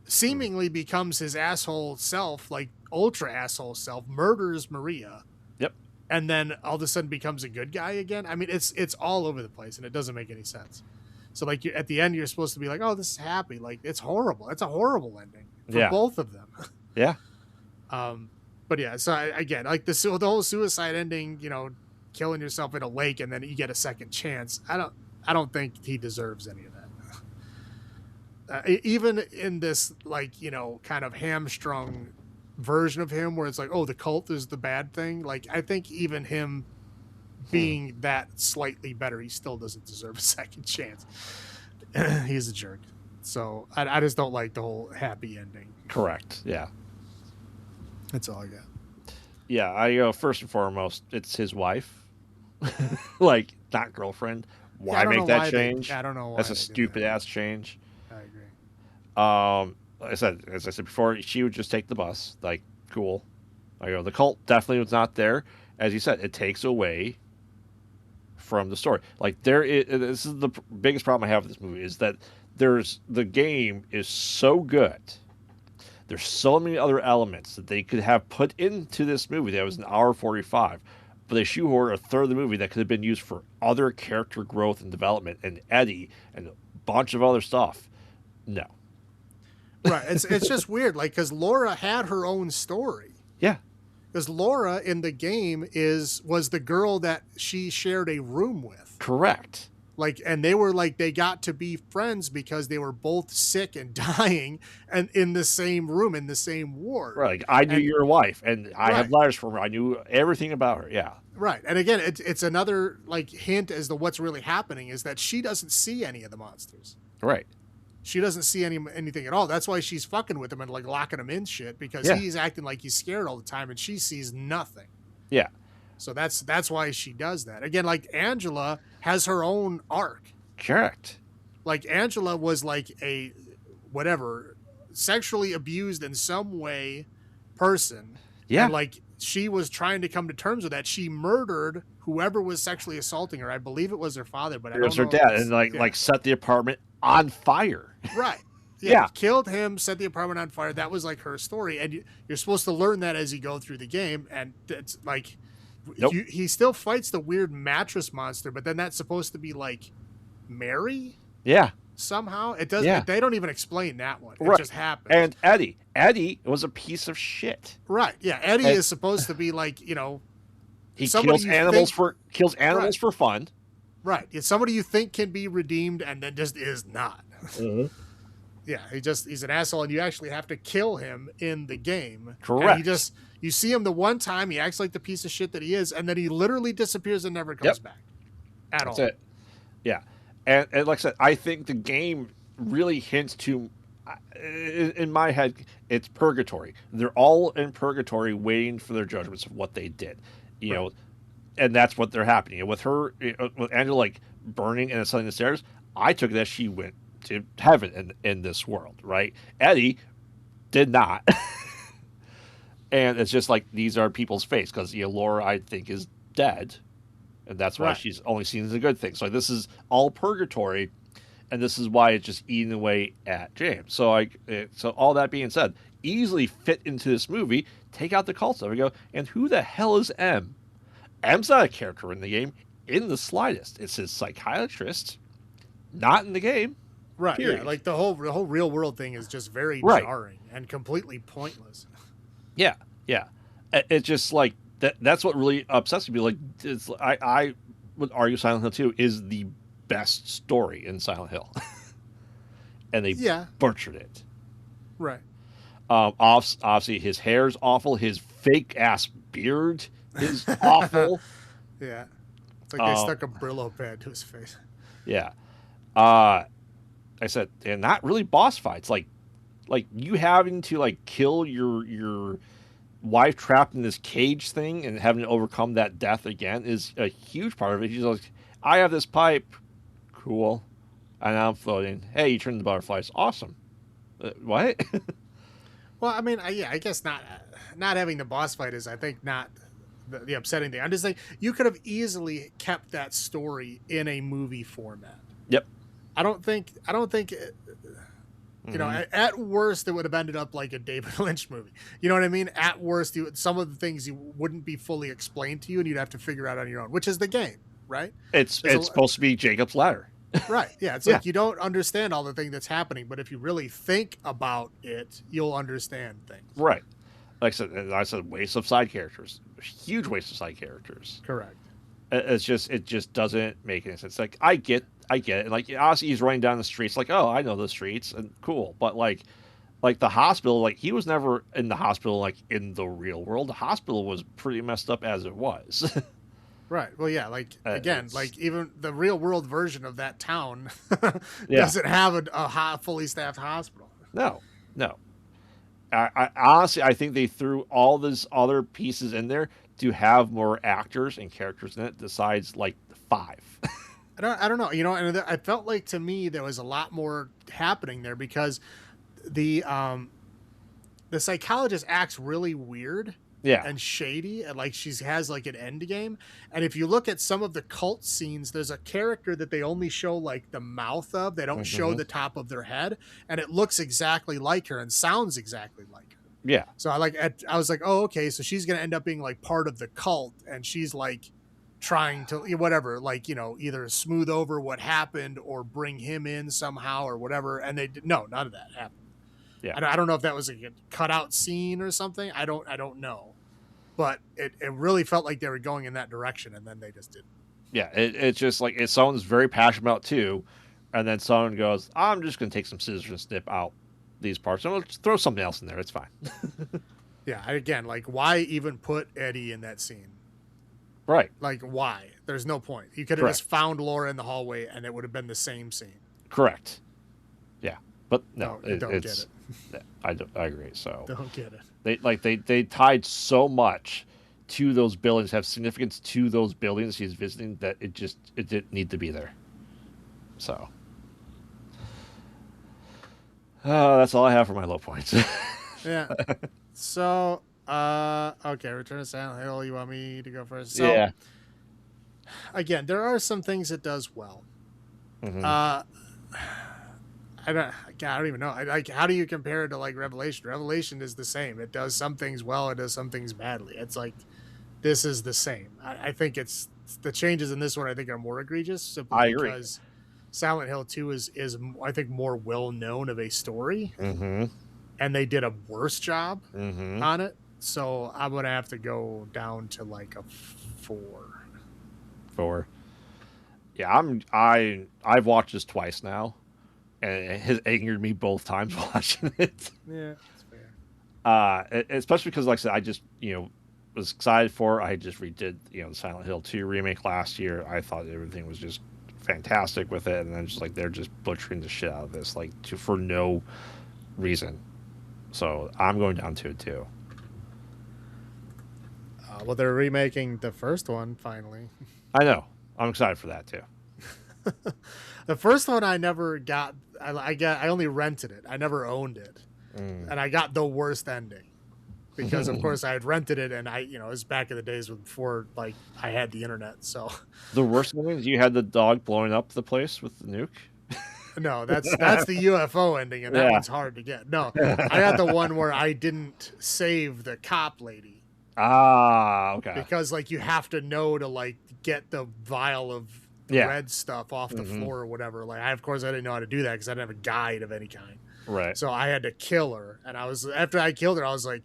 seemingly becomes his asshole self, like ultra asshole self, murders Maria. Yep. And then all of a sudden becomes a good guy again. I mean, it's all over the place and it doesn't make any sense. So like at the end, you're supposed to be like, oh, this is happy. Like it's horrible. It's a horrible ending for both of them. Yeah. But yeah, so again, like the whole suicide ending, killing yourself in a lake and then you get a second chance. I don't think he deserves any of that. Even in this, like, kind of hamstrung version of him where it's like, oh, the cult is the bad thing. Like, I think even him being that slightly better, he still doesn't deserve a second chance. He's a jerk. So I just don't like the whole happy ending. Correct. Yeah. That's all I got. Yeah. I first and foremost, it's his wife, like not girlfriend. Why make that change? I don't know why. That's a stupid ass change. I agree. As I said before, she would just take the bus. Like, cool. The cult definitely was not there. As you said, it takes away from the story. Like, this is the biggest problem I have with this movie is that the game is so good. There's so many other elements that they could have put into this movie that was an hour 45, but they shoehorned a third of the movie that could have been used for other character growth and development and Eddie and a bunch of other stuff. No. Right. It's just weird. Like, because Laura had her own story. Yeah. Because Laura in the game was the girl that she shared a room with. Correct. Like, and they got to be friends because they were both sick and dying and in the same room, in the same ward. Right. Like, I knew your wife and I have letters from her. I knew everything about her. Yeah. Right. And again, it's another like hint as to what's really happening is that she doesn't see any of the monsters. Right. She doesn't see anything at all. That's why she's fucking with him and like locking him in shit because he's acting like he's scared all the time and she sees nothing. Yeah. So that's why she does that. Again, like Angela has her own arc. Correct. Like Angela was like a whatever sexually abused in some way person. Yeah. And like she was trying to come to terms with that. She murdered whoever was sexually assaulting her. I believe it was her father, but I don't know. It was her dad, and like set the apartment on fire. Right. Yeah. Killed him, set the apartment on fire. That was like her story. And you're supposed to learn that as you go through the game. And it's like, he still fights the weird mattress monster, but then that's supposed to be like Mary. Yeah. Somehow it doesn't. Yeah. They don't even explain that one. It just happens. And Eddie was a piece of shit. Right. Yeah. Eddie is supposed to be like, he kills animals for fun. Right. It's somebody you think can be redeemed and then just is not. Mm-hmm. Yeah. He's an asshole and you actually have to kill him in the game. Correct. And you see him the one time, he acts like the piece of shit that he is, and then he literally disappears and never comes back at all. That's it. Yeah. And like I said, I think the game really hints to, in my head, it's purgatory. They're all in purgatory waiting for their judgments of what they did. You know, and that's what they're happening. And with her, with Angela, like, burning and ascending the stairs, I took it as she went to heaven in this world, right? Eddie did not. And it's just like, these are people's fates, because, Laura, I think, is dead. And that's why she's only seen as a good thing. So this is all purgatory. and this is why it's just eating away at James. So all that being said, easily fit into this movie. Take out the cult stuff and go. And who the hell is M? M's not a character in the game in the slightest. It's his psychiatrist, not in the game. Right. Period. Yeah. Like the whole real world thing is just very Right. jarring and completely pointless. Yeah. Yeah. It's just like that's what really upsets me. Like, I would argue Silent Hill 2 is the best story in Silent Hill, and they butchered it. Right. Obviously, his hair's awful. His fake ass beard is awful. Yeah. It's like they stuck a Brillo pad to his face. Yeah. I said, and not really boss fights. Like you having to like kill your wife trapped in this cage thing and having to overcome that death again is a huge part of it. He's like, I have this pipe, cool, and I'm floating. Hey, you turned the butterflies, awesome. What? Well, I mean, I guess not having the boss fight is, I think, not the upsetting thing. I'm just like, you could have easily kept that story in a movie format. Yep. I don't think you know, at worst, it would have ended up like a David Lynch movie. You know what I mean? At worst, some of the things you wouldn't be fully explained to you, and you'd have to figure out on your own, which is the game, right? It's supposed to be Jacob's Ladder. Right. Yeah. It's like you don't understand all the thing that's happening, but if you really think about it, you'll understand things. Right. Like I said, waste of side characters. Huge waste of side characters. Correct. It just doesn't make any sense. Like I get it. And like obviously he's running down the streets, like, oh, I know the streets, and cool. But like the hospital, like he was never in the hospital, like in the real world. The hospital was pretty messed up as it was. Right. Well, yeah. Like again, like even the real world version of that town Yeah. doesn't have a fully staffed hospital. No. I honestly, I think they threw all these other pieces in there to have more actors and characters in it, besides like 5. I don't know. You know, and I felt like, to me, there was a lot more happening there, because the psychologist acts really weird. Yeah. And shady, and like she has like an end game. And if you look at some of the cult scenes, there's a character that they only show like the mouth of. They don't show the top of their head, and it looks exactly like her and sounds exactly like her. Yeah. So I was like, oh, okay, so she's gonna end up being like part of the cult, and she's like trying to whatever, like, you know, either smooth over what happened or bring him in somehow or whatever. And none of that happened. Yeah. I don't know if that was a cutout scene or something. I don't know. But it really felt like they were going in that direction, and then they just didn't. Yeah, it's just like someone's very passionate about 2, and then someone goes, I'm just going to take some scissors and snip out these parts. And we'll just throw something else in there. It's fine. Yeah, again, like, why even put Eddie in that scene? Right. Like, why? There's no point. You could have just found Laura in the hallway, and it would have been the same scene. Correct. Yeah, but no, don't get it. I agree. So don't get it. They tied so much to those buildings, have significance to those buildings he's visiting, that it didn't need to be there. So that's all I have for my low points. Yeah. So okay, Return to Silent Hill. You want me to go first? So, yeah. Again, there are some things it does well. I don't even know. Like, how do you compare it to like Revelation? Revelation is the same. It does some things well. It does some things badly. It's like, this is the same. I think it's the changes in this one, I think, are more egregious. Simply because Silent Hill 2 is I think more well known of a story, and they did a worse job on it. So I'm gonna have to go down to like a 4. 4. Yeah, I've watched this twice now, and it has angered me both times watching it. Yeah, that's fair. Especially because, like I said, I just was excited for it. I just redid the Silent Hill 2 remake last year. I thought everything was just fantastic with it, and then just like they're just butchering the shit out of this for no reason. So I'm going down to it too. Well, they're remaking the first one finally. I know. I'm excited for that too. The first one I never got. I only rented it. I never owned it, and I got the worst ending because, of course, I had rented it, and it was back in the days before like I had the internet. So the worst ending is you had the dog blowing up the place with the nuke. No, that's the UFO ending, and that one's hard to get. No, I got the one where I didn't save the cop lady. Ah, okay. Because like you have to know to like get the vial of red stuff off the floor or whatever. Like of course I didn't know how to do that because I didn't have a guide of any kind. Right. So I had to kill her, and after I killed her, I was like,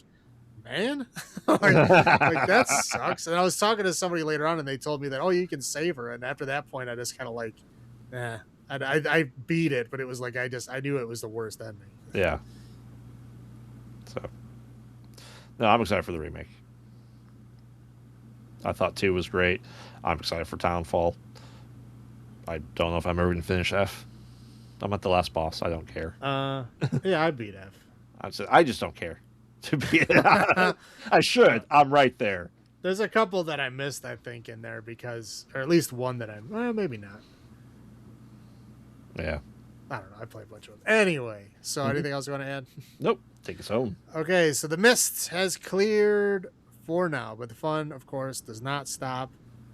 man, like that sucks. And I was talking to somebody later on, and they told me that you can save her. And after that point, I just kind of like, I beat it, but it was like I knew it was the worst ending. Yeah. So, no, I'm excited for the remake. I thought 2 was great. I'm excited for Townfall. I don't know if I'm ever going to finish F. I'm at the last boss. I don't care. Yeah, I beat F. I just don't care. To be, I should. I'm right there. There's a couple that I missed, I think, in there or at least one that maybe not. Yeah. I don't know. I play a bunch of them. Anyway, so anything else you want to add? Nope. Take us home. Okay, so the mist has cleared for now, but the fun, of course, does not stop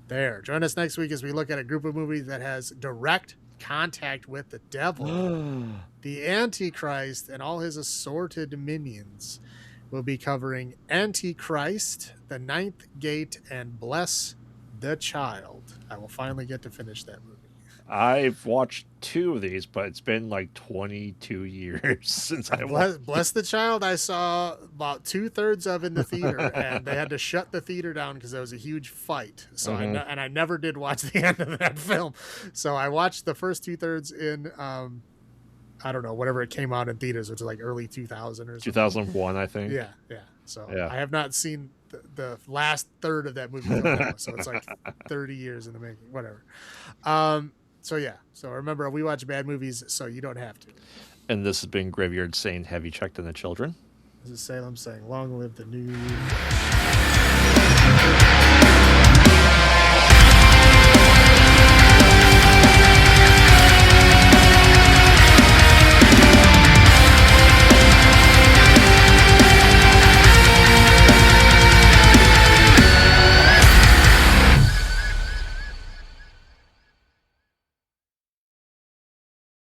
there. Join us next week as we look at a group of movies that has direct contact with the devil, the Antichrist, and all his assorted minions. We'll be covering Antichrist, The Ninth Gate, and Bless the Child. I will finally get to finish that movie. I've watched 2 of these, but it's been like 22 years since I watched. Bless the Child, I saw about 2/3 of in the theater, and they had to shut the theater down because there was a huge fight. So I never did watch the end of that film. So I watched the first 2/3 in I don't know, whatever it came out in theaters, which is like early 2000 or something. 2001, I think. Yeah. So I have not seen the last third of that movie till now, so it's like 30 years in the making. Whatever. So remember, we watch bad movies, so you don't have to. And this has been Graveyard saying, have you checked on the children? This is Salem saying, long live the new...